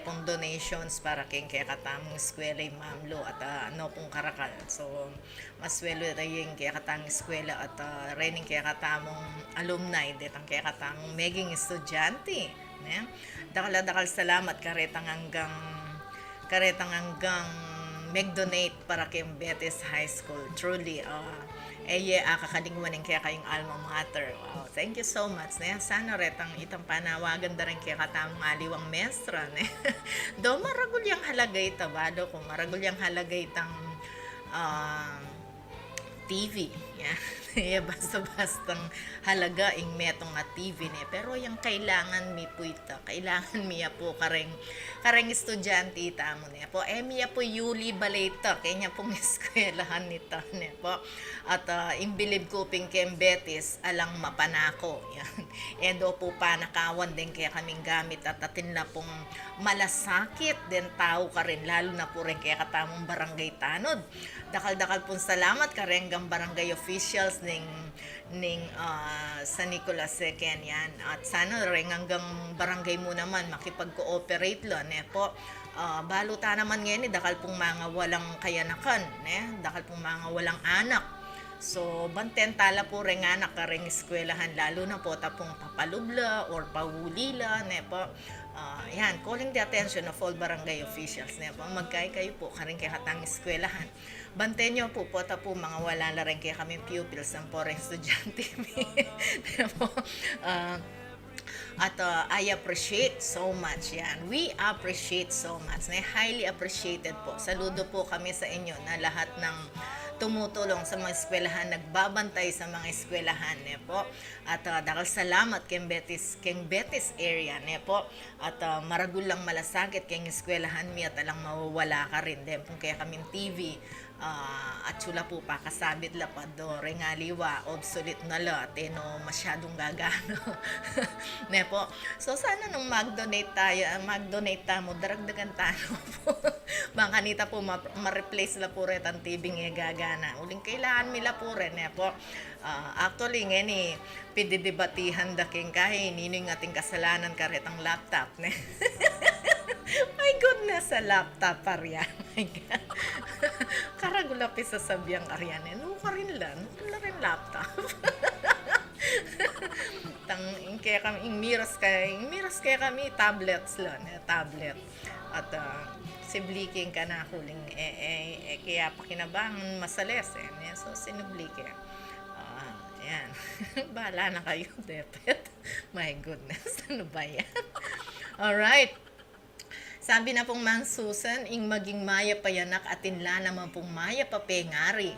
pong donations para keng kaya katamong eskwela yung Ma'am Lu at ano pong karakal. So, maswelo tayo yung kaya katamong eskwela at rening kaya katamong alumni detang kaya katamong meging estudyante. Dakal salamat karetang hanggang mag-donate para kay Betis High School. Truly, kakalingwanin kaya kayong alma mater. Wow, thank you so much. Sana retang itang panawagan da rin kaya katamong aliwang mestra. Do maragul yung halagay tabado kung maragul yung halagay tang TV. Basta-bastang halaga ing metong nga TV ne. Pero yung kailangan mi po ito. Kailangan miya po kareng estudyante ita mo ne po. Miya po Yuli Baleta. Kaya pong eskwelahan nito ne po. At imbilib ko ping kem Betis alang mapanako. Yan. Edo po panakawan din kaya kaming gamit at atin na pong malasakit din tao ka rin. Lalo na po rin kaya katamong barangay tanod. Dakal-dakal pong salamat karenggang barangay officials ning San Nicolas Second yan. At sana rin hanggang barangay mo naman makipag-cooperate lo ne po. Baluta naman ngayon dakal pong mga walang kayanakan dakal pong mga walang anak. So banten tala po rin anak ka rin eskwelahan lalo na po tapong papalubla or pahulila ne po. Yan, calling the attention of all barangay officials ne po. Magkay kayo po karing kay hatang eskwelahan. Bantayan nyo po tapo mga wala na rin kaya kami pupils ng poreng estudyante. I appreciate so much yan. We appreciate so much. Highly appreciated po. Saludo po kami sa inyo na lahat ng tumutulong sa mga eskwelahan, nagbabantay sa mga eskwelahan ne po. At dahil salamat kay Betis area ne po. At maragul lang malasakit kay eskwelahan mi at alang mawawala ka rin din kung kaya kaming TV. At sula po pa kasabit la pa do rengaliwa obsolete na la no masyadong gagano ne po. So sana nung mag-donate mo daragdagan tayo po baka nita po ma-replace la po rin ang TV ng gagana uling kailangan mila po rin ne po. Actually ngeni pididebatihan da king kahi nino yung ating kasalanan karet ang laptop ne. My goodness, sa laptop Aryan. My God. Karagulapi sa sabyang Aryan. No, ka rin lang. Wala rin laptop. Kaya kami, miras kaya kami, tablets lang. Tablet. At si Bliking ka na huling, kaya pakinabangan masales. So, sinublike. Yan. Bahala na kayo, Depet. My goodness, ano ba yan? Alright. Sabi na pong Mang Susan, ing maging maya payanak atinla naman pong maya papengari.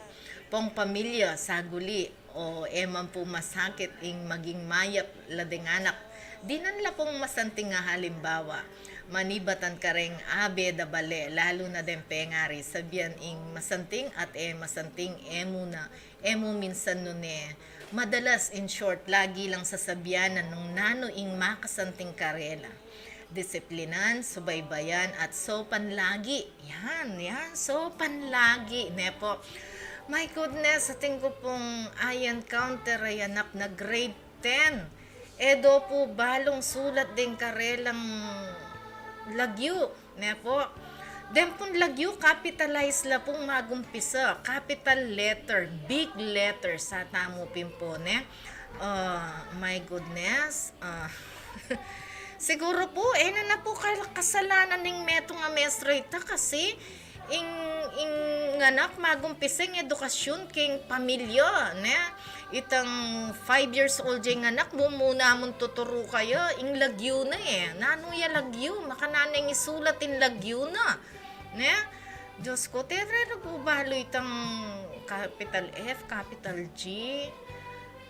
Pong pamilya saguli o eman po masakit ing maging maya ladinganak. Dinan la pong masanting nga halimbawa. Manibatan ka ring abe da bale, lalo na den pengari. Sabihan ing masanting at masanting emu minsan nun madalas in short, lagi lang sasabihanan nung nano ing makasanting karela. Disiplinan, subaybayan, at sopan lagi. Yan, sopan lagi. Nepo, my goodness, sa tingin ko pong I encounter ay anak na grade 10. Edo po balong sulat din karelang lagyo. Nepo, den pong lagyo, capitalize la pong magumpisa. Capital letter, big letter sa tamo pimpone. My goodness, siguro po, na po kasalanan ng metong nga mestra kasi ing nganak magumpiseng edukasyon king pamilya, ne? Itang 5 years old yung nganak, muna mong tuturo kayo, ing lagyo na Nano ya lagyo? Makananang isulat in lagyo na, ne? Diyos ko, tere po balo itang capital F, capital G.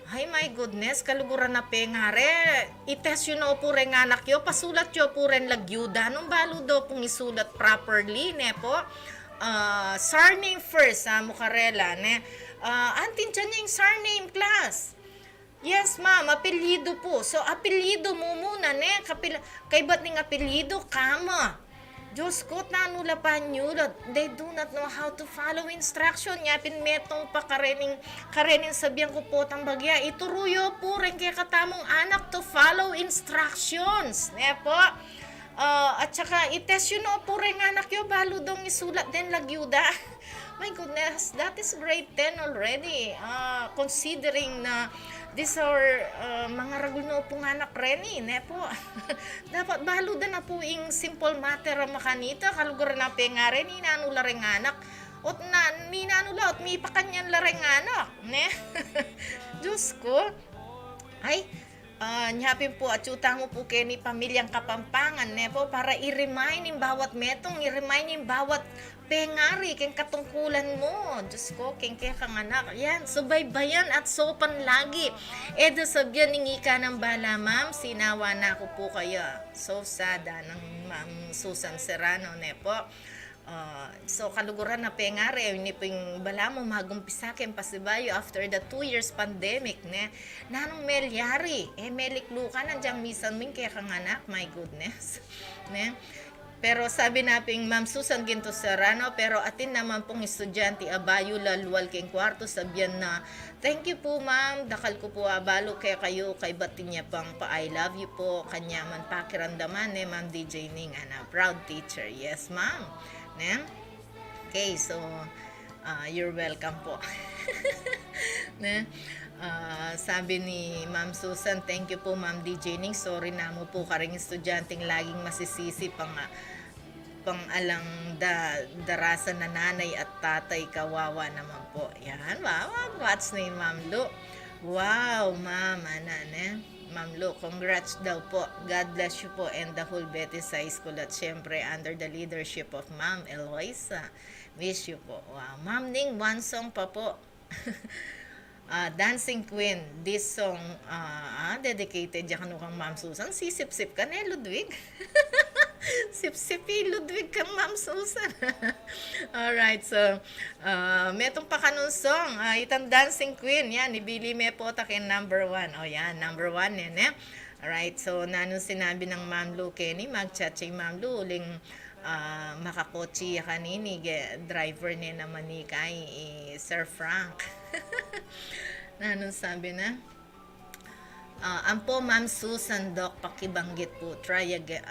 Ay, my goodness, kaluguran na pengare. Itest yun po rin anak yo, pasulat yo po rin lagyuda. Nung balo daw pong isulat properly, ne po. Surname first, Mukarela, ne. Antin dyan yung surname class. Yes, ma'am, apelyido po. So, apelyido mo muna, ne. Kay ba't ng apelyido? Kama. Diyos ko, tanula pa nyo, they do not know how to follow instruction. Yapin metong pa karenin sabihan ko po tang bagya. Ituruyo po rin kaya katamong anak to follow instructions. Ne po? At saka itest yun no, po rin anak yun, balo dong isulat din lagyuda. My goodness, that is grade 10 already. Considering na these are mga ragul na po nga anak reni, ne po. Dapat balo na po yung simple matter makanita, kalugar na pengare, ni nanula rin anak. Ot na, ni nanula, ot mi pakanyan la rin anak, ne? Diyos ko. Ay, nyapin po at utang mo po kayo ni Pamilyang Kapampangan, ne po, para i-remind yung bawat metong, i-remind yung bawat pengari, keng katungkulan mo. Diyos ko, keng kaya kang anak. Yan, subaybayan at sopan lagi. Edo sabyan ningi ka ng bala, ma'am, sinawa na ako po kayo. So sada ng Ma'am Susan Serrano, ne po. So kaluguran na pengare ni ping bala mo magumpisa ken pasibayo after the 2 years pandemic ne nanong melyari meliklukan anjang misan min kaya kang anak, my goodness ne. Pero sabi naping Ma'am Susan Ginto Serrano, pero atin naman pong estudyante abayo lalwal keng kwarto sabyan na thank you po ma'am, dakal ko po abalo kaya kayo kay batin niya pang pa I love you po kanyaman pakiramdaman ne Ma'am DJ Ning ana proud teacher. Yes ma'am ne. Okay, so you're welcome po. ne. Sabi ni Ma'am Susan, thank you po Ma'am DJ Ning. Sorry na mo po karing estudyanteng laging masisisi pang alang darasan na nanay at tatay, kawawa naman po. Yan, wow, what's name Ma'am Lu? Wow, Ma'am, ne? Ma'am Lu, congrats daw po. God bless you po and the whole Betis High School at syempre under the leadership of Ma'am Eloisa. Wish you po. Wow, Ma'am Ning, one song pa po. Dancing Queen, this song dedicated dyan kang Ma'am Susan. Sisip-sip ka na Ludwig. Sip-sipi Ludwig kang Ma'am Susan. Alright, so metong pa kanong song, itang Dancing Queen, yan, ibili me po takin number 1. O yan, number 1 yan eh. Alright, so nanong sinabi ng Ma'am Lu Kenny, mag-chat si Ma'am Lu, uling makakotsi kanini, driver niya naman ni kay Sir Frank. Nanong sabi na, ampo Ma'am Susan Doc, pakibanggit po, try again.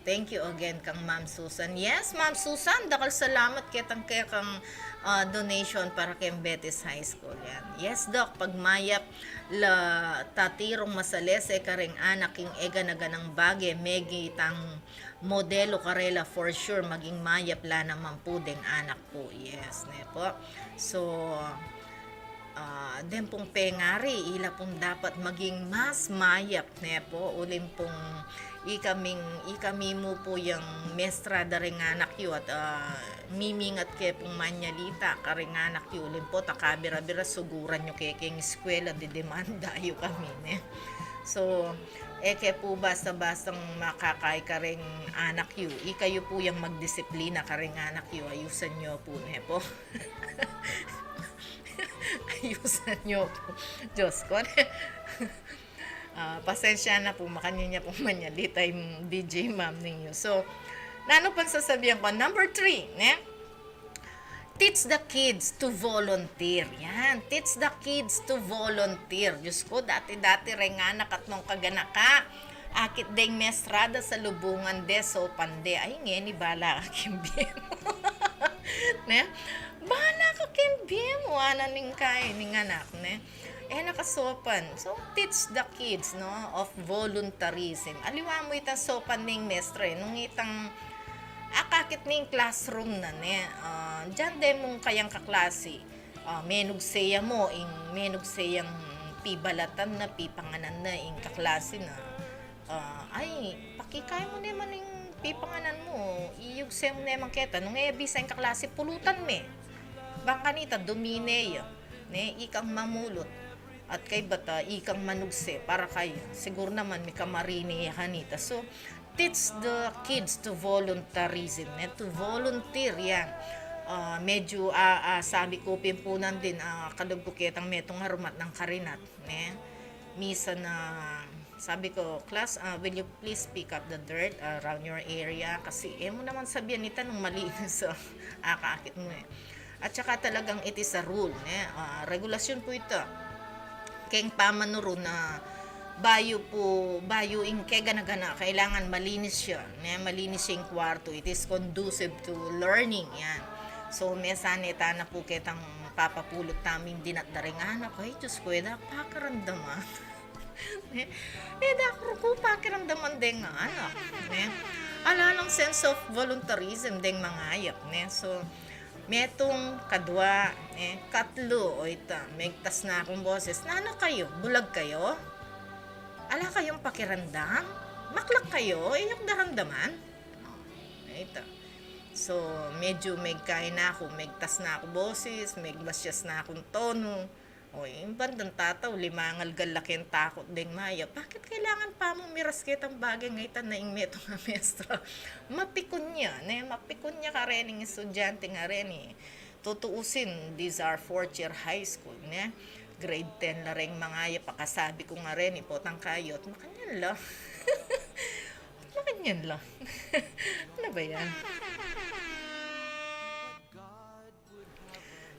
Thank you again kang Ma'am Susan. Yes, Ma'am Susan, dakal salamat kitang kaya kang donation para kay Betis High School. Yan. Yes, Doc, pagmayap la tatirong masales karing anak king ega na ganang bagay, megi tang modelo karela for sure maging mayap la naman po ding anak po. Yes, ne po. So, den pong pengari, ila pong dapat maging mas mayap ne po, ulim pong ikami mo po yung mestra da ring anak yu at mimingat ke pong manyalita karing anak yu ulim po takabira-bira suguran nyo kaya keng eskwela di demanda yu kami ne. So eke po basta-bastang makakay karing anak yu, ikayo po yung magdisiplina karing anak yu, ayusan nyo po ne po. Ayusan nyo po. Diyos ko. Pasensya na po, makanya niya po manyalita yung DJ Ma'am ninyo. So, nano pang sasabihan ko? Number 3, ne? Teach the kids to volunteer. Yan, teach the kids to volunteer. Diyos ko, dati-dati rin nga nakatnong kaganaka. Akit ding mestrada sa lubungan de, so pande. Ay, ngeni, bala ka kimbim. Ne? Bala ka kimbim. Wala ning kaya, ning anak, ne? Nakasopan. So, teach the kids, no, of voluntarism. Aliwa mo itang sopan ning mestre, nung itang akakit ning classroom na, ne, dyan din mong kayang kaklase, menugseya mo, menugseya pibalatan na, pipanganan na, kaklase na, ay, pakikay mo naman yung pipanganan mo, iyugse mo naman kita, nung bisa yung kaklase, pulutan me. Bangkanita, dumine, ne, ikang mamulot. At kay bata, ikang manugse para kayo. Siguro naman may kamarini hanita. So, teach the kids to voluntarism. To volunteer yan. Medyo sabi ko pimpunan din, kaluguketang metong harumat ng karinat. Ne? Misa na sabi ko, class, will you please pick up the dirt around your area? Kasi mo naman sabihan nita nung malinis sa akaakit mo eh. At saka talagang it is a rule. Regulasyon po ito. Keng pamanuro na bayo in kay gana-gana, kailangan malinis siya, malinis yung kwarto, it is conducive to learning, yan. So, mesanita na po kitang papapulot namin dinatdaring anak, ay Diyos ko, eda pakaramdaman. Dakro ko pakiramdaman din nga anak. Ala ng sense of voluntarism din mga ayak. So, metong kadwa, katlo, o ita, megtas na akong boses, nano kayo, bulag kayo? Ala kayong pakiramdam? Maklak kayo? Inyong daramdaman? Ito. So, medyo megkain na ako, megtas na ako boses, megbasyas na akong tono. O, yung bandang tataw, limangal galakin takot ding maya. Bakit kailangan pa mong miraskit ang bagay ngayon na yung meto nga mestra? Mapikon niya, mapikon niya ka rin yung estudyante nga rin Tutuusin, these are 4th year high school, grade 10 na rin mga pakasabi ko nga rin, ipotang kayot, makanyan lang. Makanyan lang. Ano ba yan?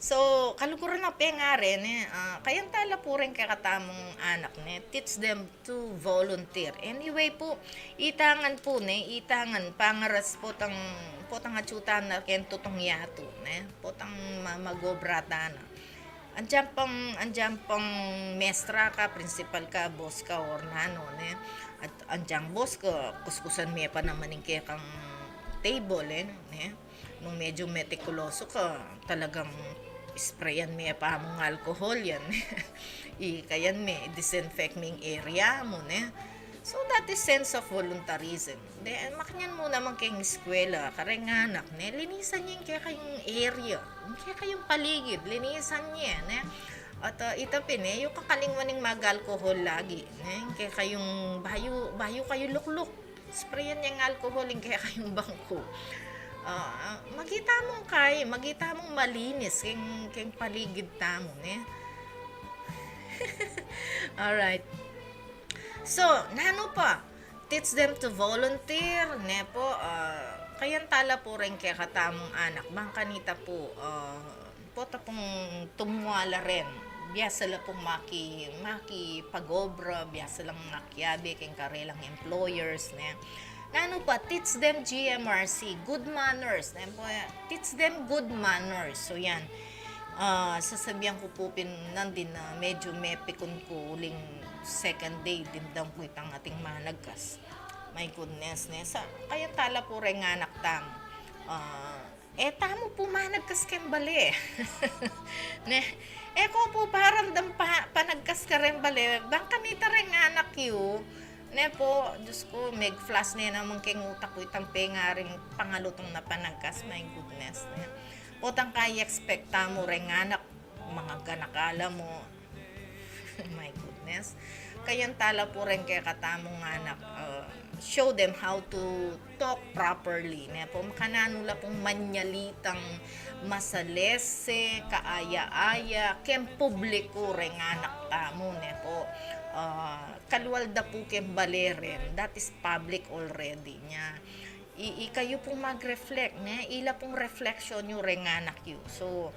So, kalukuran na nga rin, kayang tala po rin kakatamong anak, teach them to volunteer. Anyway po, itangan po, itangan, pangaras po tang atsutan na ken tutong yato, potang magobrata na. Andiyan pang mestra ka, principal ka, boss ka, or nano, at andiyan boss ka, kuskusan miya pa naman yung kaya kang table, nung medyo metikuloso ka, talagang sprayan miya pa mong alcohol yan. Ikayan mi, disinfect ming area mo, So, that is sense of voluntarism. Makanyan mo naman kayong eskwela, karenganak, linisan niya yung kaya kayong area, kaya kayong paligid, linisan niya, At itapin, yung kakalingwaning mag-alcohol lagi, kaya kayong bayo kayo lukluk, sprayan niya yung alcohol, kaya kayong bangko. Magita mong malinis kayong paligid tamo, Alright. So, nano pa, teach them to volunteer, kayan tala po rin kaya katamong anak, bang kanita po, pota pong tumuwala rin, biyasa lang pong maki pagobra, biyasa lang nakyabe, kayong karelang employers, nano pa, teach them GMRC, good manners, teach them good manners, so yan, sasabihan ko po nandin na medyo mepikon ko uling second day dindang po itang ating managkas. My goodness, kaya tala po rin nga anak tam. Tamo po managkas kembali. Ko po paramdam panagkas ka rin bali. Bang kanita rin nga anak yu. Po, Diyos ko, meg-flash naman keng utak ko itang penga rin pangalutong na panagkas. My goodness. Potang kaya expect mo rin nga anak. Mga ganakala mo. My goodness. Kayang tala po rin kaya katamong anak, show them how to talk properly. Po, makananula pong manyalitang masalese, kaaya-aya, kem publiko rin anak tamo. Po, kalwalda po kem baleren, that is public already niya. Kayo pong mag-reflect, ila pong reflection yung rin anak yun. So,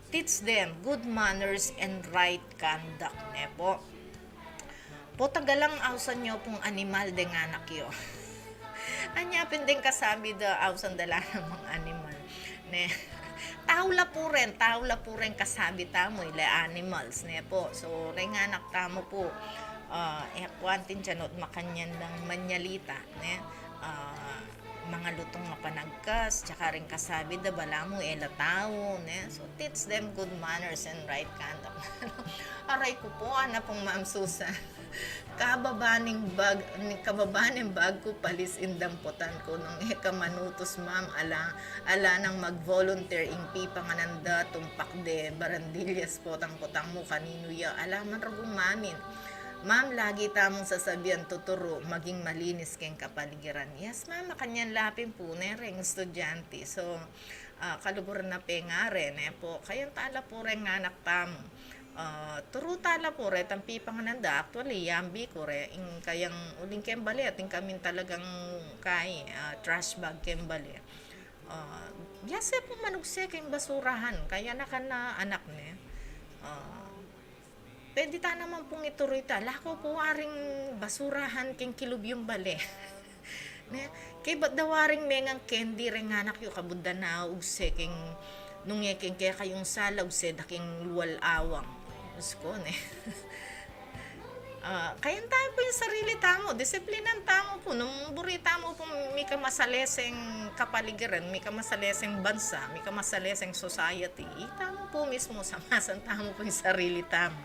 teach them good manners and right conduct, po. Po tagalang ausan nyo pong animal de nga anak yun. Anyapin din kasabi da ausan dala ng mga animal. Taula po rin kasabi tamo ila animals, po. So, rin nga anak tamo po, kwantin dyan at makanyan lang manyalita, mga lutong mapanagkas, tsaka rin kasabi da bala mo tao, So, teach them good manners and right conduct. Aray ko po, pong Ma'am Susan. Kababaning bag ko palis indamputan ko nung kamanutos ma'am ala nang mag-volunteer ing pipangananda tumpak de barandillas potang-potang mo kanino ya ala man ragong mamin. Ma'am, lagi tamong sasabihan tuturo, maging malinis keng kapaligiran. Yes, ma'am, kanyan lapin po, ring estudyante. So, kaluburan na pengare, po. Kayang tala po rin nga anak tamo. Turo tala po rin, tampi pangananda. Actually, yambi ko rin, kayang uling kembali, at kamin talagang trash bag kembali. Yes, po manugse keng basurahan, kaya na anak ne. pwede ta naman pong ituloy ta. Lako po aring basurahan king kilub yung bale. Ne, kay ba't dawaring mengang candy ring anak yu kabudda na ugse king nung yeking kaya kayong sala ugse daking luwal awang. Diyos ko, ne. Kaya tayo po yung sarili tamo, disiplinan tamo po, nung buri tamo po may kamasaleseng kapaligiran, may kamasaleseng bansa, may kamasaleseng society, tamo po mismo, samasan tamo po yung sarili tamo.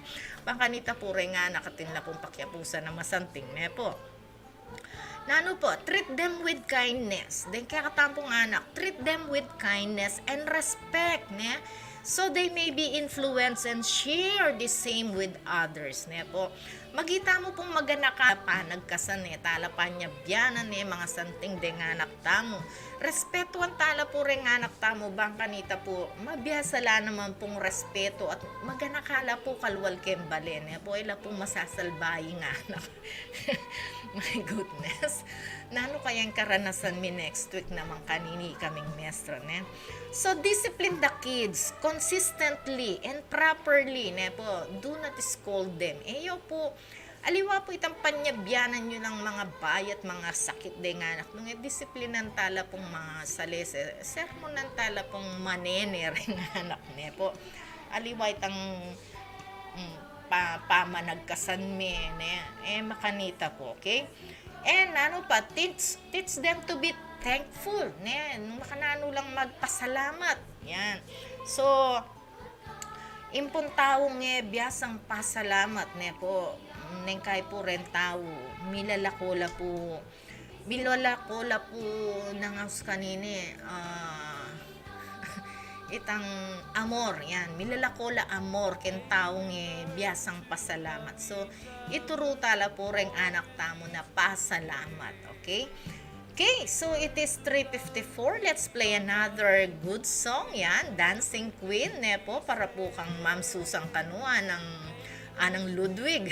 Bangkanita po rin nga nakatinla pong pakyapusan na masanting, ne po. Nano po, treat them with kindness. Then kaya katampong anak, treat them with kindness and respect, ne? So they may be influenced and share the same with others, ne po. Magita mo pong maganak ka pa, nagkasan talapan niya biyanan mga santing de nga anak tamo. Respetuan tala po rin nga anak tamo, bang kanita po, mabiyasala naman pong respeto at maganakala po kalwal kembalen. Po ila pong masasalbayi nga anak. My goodness. Nano kayang karanasan mi next week naman kanini kaming mestra, ne? So, discipline the kids consistently and properly, ne po. Do not scold them. Eyo po, aliwa po itang panyabyanan nyo ng mga bayat, mga sakit de nga anak. Nung disiplinan tala pong mga salese, sermonan tala pong manene rin anak, ne po. Aliwa itang pamanagkasan me, ne? Makanita po, okay? And ano pa, teach them to be thankful, ne? Makanano lang magpasalamat. Yan. So, impuntawong biyasang pasalamat, ne po. Nengkay po rin tao. Milalakola po nangas kanine. Itang amor, yan. Milalakola amor, ken taong biyasang pasalamat. So, ituro tala po rin anak tamo na pasalamat, okay? Okay, so it is 3:54. Let's play another good song, yan. Dancing Queen, ne po, para po kang Ma'am Susang Kanua ng Anang Ludwig.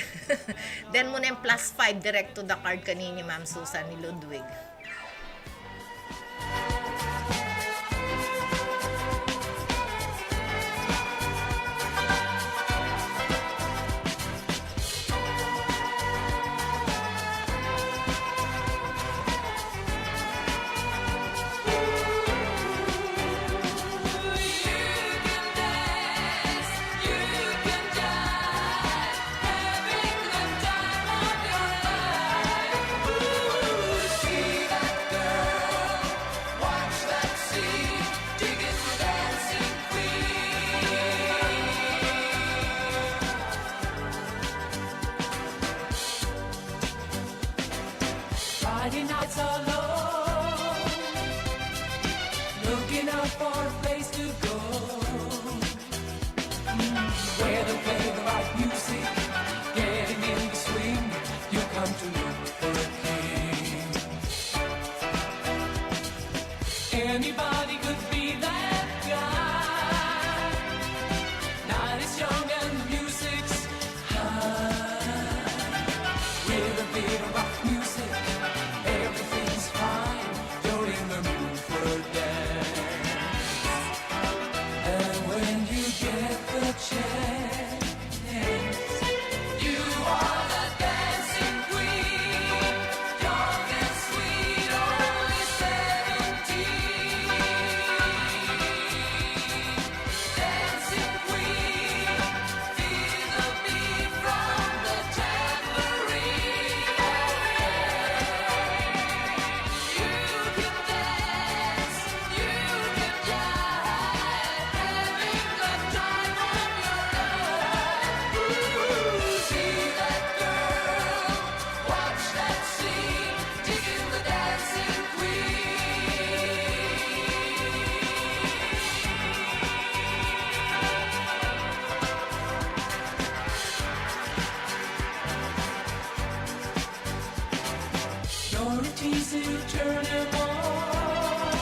Then muna yung +5 direct to the card kanini Ma'am Susan ni Ludwig. Friday nights alone, looking out for a place to go, where they play the right music, getting in the swing. You come to look for a king. Anybody could be that guy. Night is young and the music's high. With a bit of rock music, everything's fine. You're in the mood for a dance. And when you get the chance, you are the dancing queen. Young and sweet, only 17. Dancing queen, feel the beat from the tambourine. You can dance, you can jive, having the time of your life. Ooh, see that girl, watch that scene, digging the dancing queen. You're a teaser, you turn him on.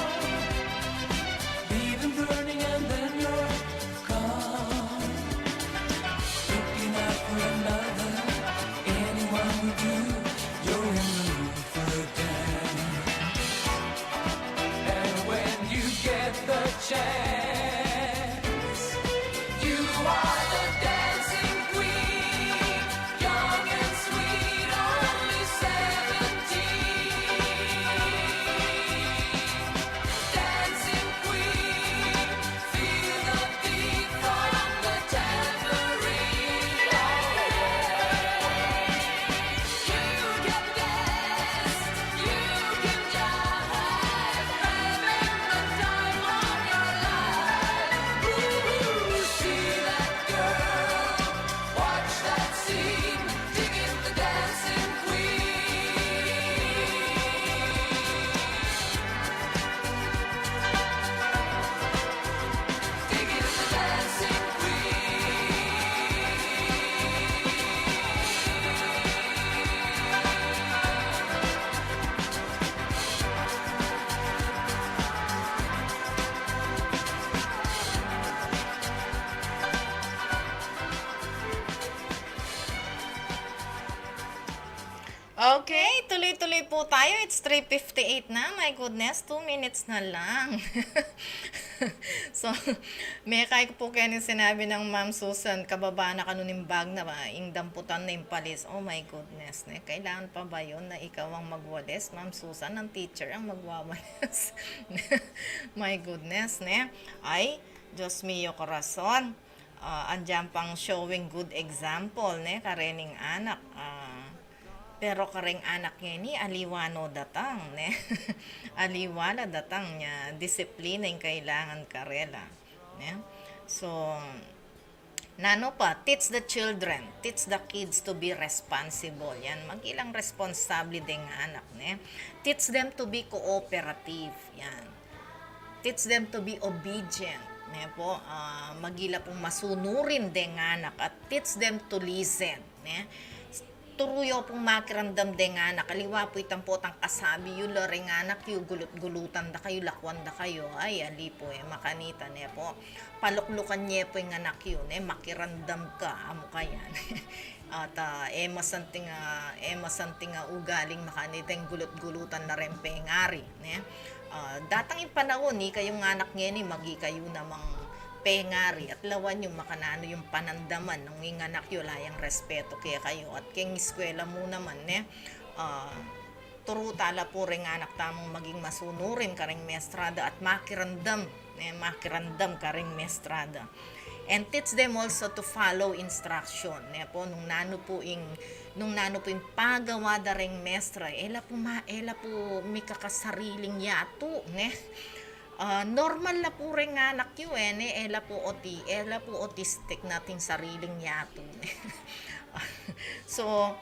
Leave him burning and then you're gone. Looking out for another, anyone will do. You're in the mood for a dance. And when you get the chance, you are the dancing queen. Okay, tuloy-tuloy po tayo. It's 3:58 na. My goodness, 2 minutes na lang. So, may kaya po kaya sinabi ng Ma'am Susan, kababa na kanuning bag na ba, ing damputan na yung palis. Oh my goodness, ne? Kailangan pa ba yun na ikaw ang magwalis? Ma'am Susan, ang teacher ang magwawalis. My goodness, ne? Ay, Diyos mio corazon. Andyan pang showing good example, ne? Karening anak. Pero kareng anak niya ni aliwano datang, ne? Aliwala datang niya. Disiplina yung kailangan karela. Ne? So, nano pa, teach the children, teach the kids to be responsible. Yan, magilang responsable din ng anak, ne? Teach them to be cooperative. Yan. Teach them to be obedient. Ne po, magila pong masunurin din ng anak at teach them to listen. Ne? Turuyo pong makiramdam din nga anak, kaliwa po itang potang kasabi, yung laring anak, yung gulut-gulutan da kayo, lakwan da kayo, ay, ali po, makanita niya po. Paluklukan niya po yung anak yun, makirandam ka, amo kayan. At masanting ugaling makanita yung gulut-gulutan na rin pengari. Datang yung panahon, kayong anak niya ni, magi kayo namang pengari at lawan yung makanano yung panandaman ng anak yun layang respeto kaya kayo at keng eskwela mo naman turo tala po rin anak tamang maging masunurin karing mestrada at makirandam karing mestrada and teach them also to follow instruction po nung nano po yung pagawa da ring mestra ela po may kakasariling yato normal na po rin nga anak yun ela po autistic nating sariling yato. So,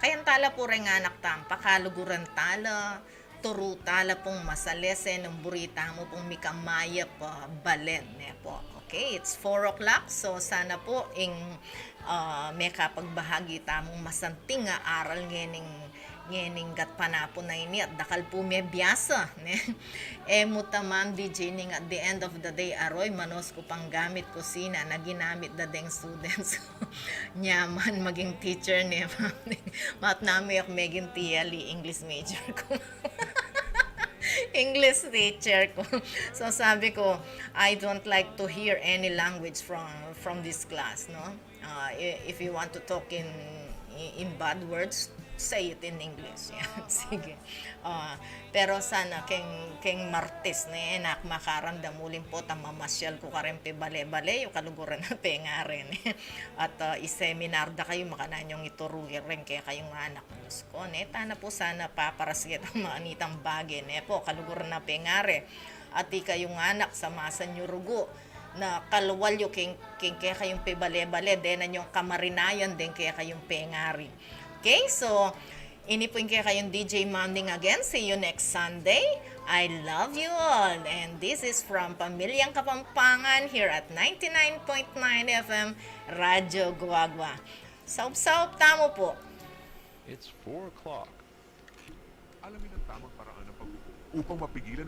kayan tala po rin nga anak tam, pakaluguran tala, turo tala pong masalese, ng burita mo pong mikamaya pa balen. Po. Okay, it's 4 o'clock, so sana po may kapagbahagi tamong masanting nga aral ngening gat panapon na ini at dakal po may biyasa. Mutamam DJ ning at the end of the day aroy manos ko pang gamit kusina na ginamit da deng students. Nyaman maging teacher ni mat nami ak megin tiyali English major ko. English teacher ko. So sabi ko, I don't like to hear any language from this class, no? If you want to talk in bad words, say it in English. Yan, sige. Pero sana keng Martes na enak makarandam ulin po mamasyal ko karen pe bale-bale yung kaluguran na pengaren. At i-seminar da kayo makananyong iturugi rin kaya kayong anak ko. Tana po sana paparasget ang maanitang bagay. Po kaluguran na pengare. At kayong anak sa masan nyo rugo na kalwalyo kaya kayong pe bale-bale denan yung kamarinayan din kaya kayong pengari. Okay, so ini po yung kaya kayong DJ Manding again. See you next Sunday. I love you all. And this is from Pamilyang Kapampangan here at 99.9 FM Radyo Guagua. Saup-saup, tamo po. It's 4 o'clock. Alamin ang tamang paraan ng upang mapigilan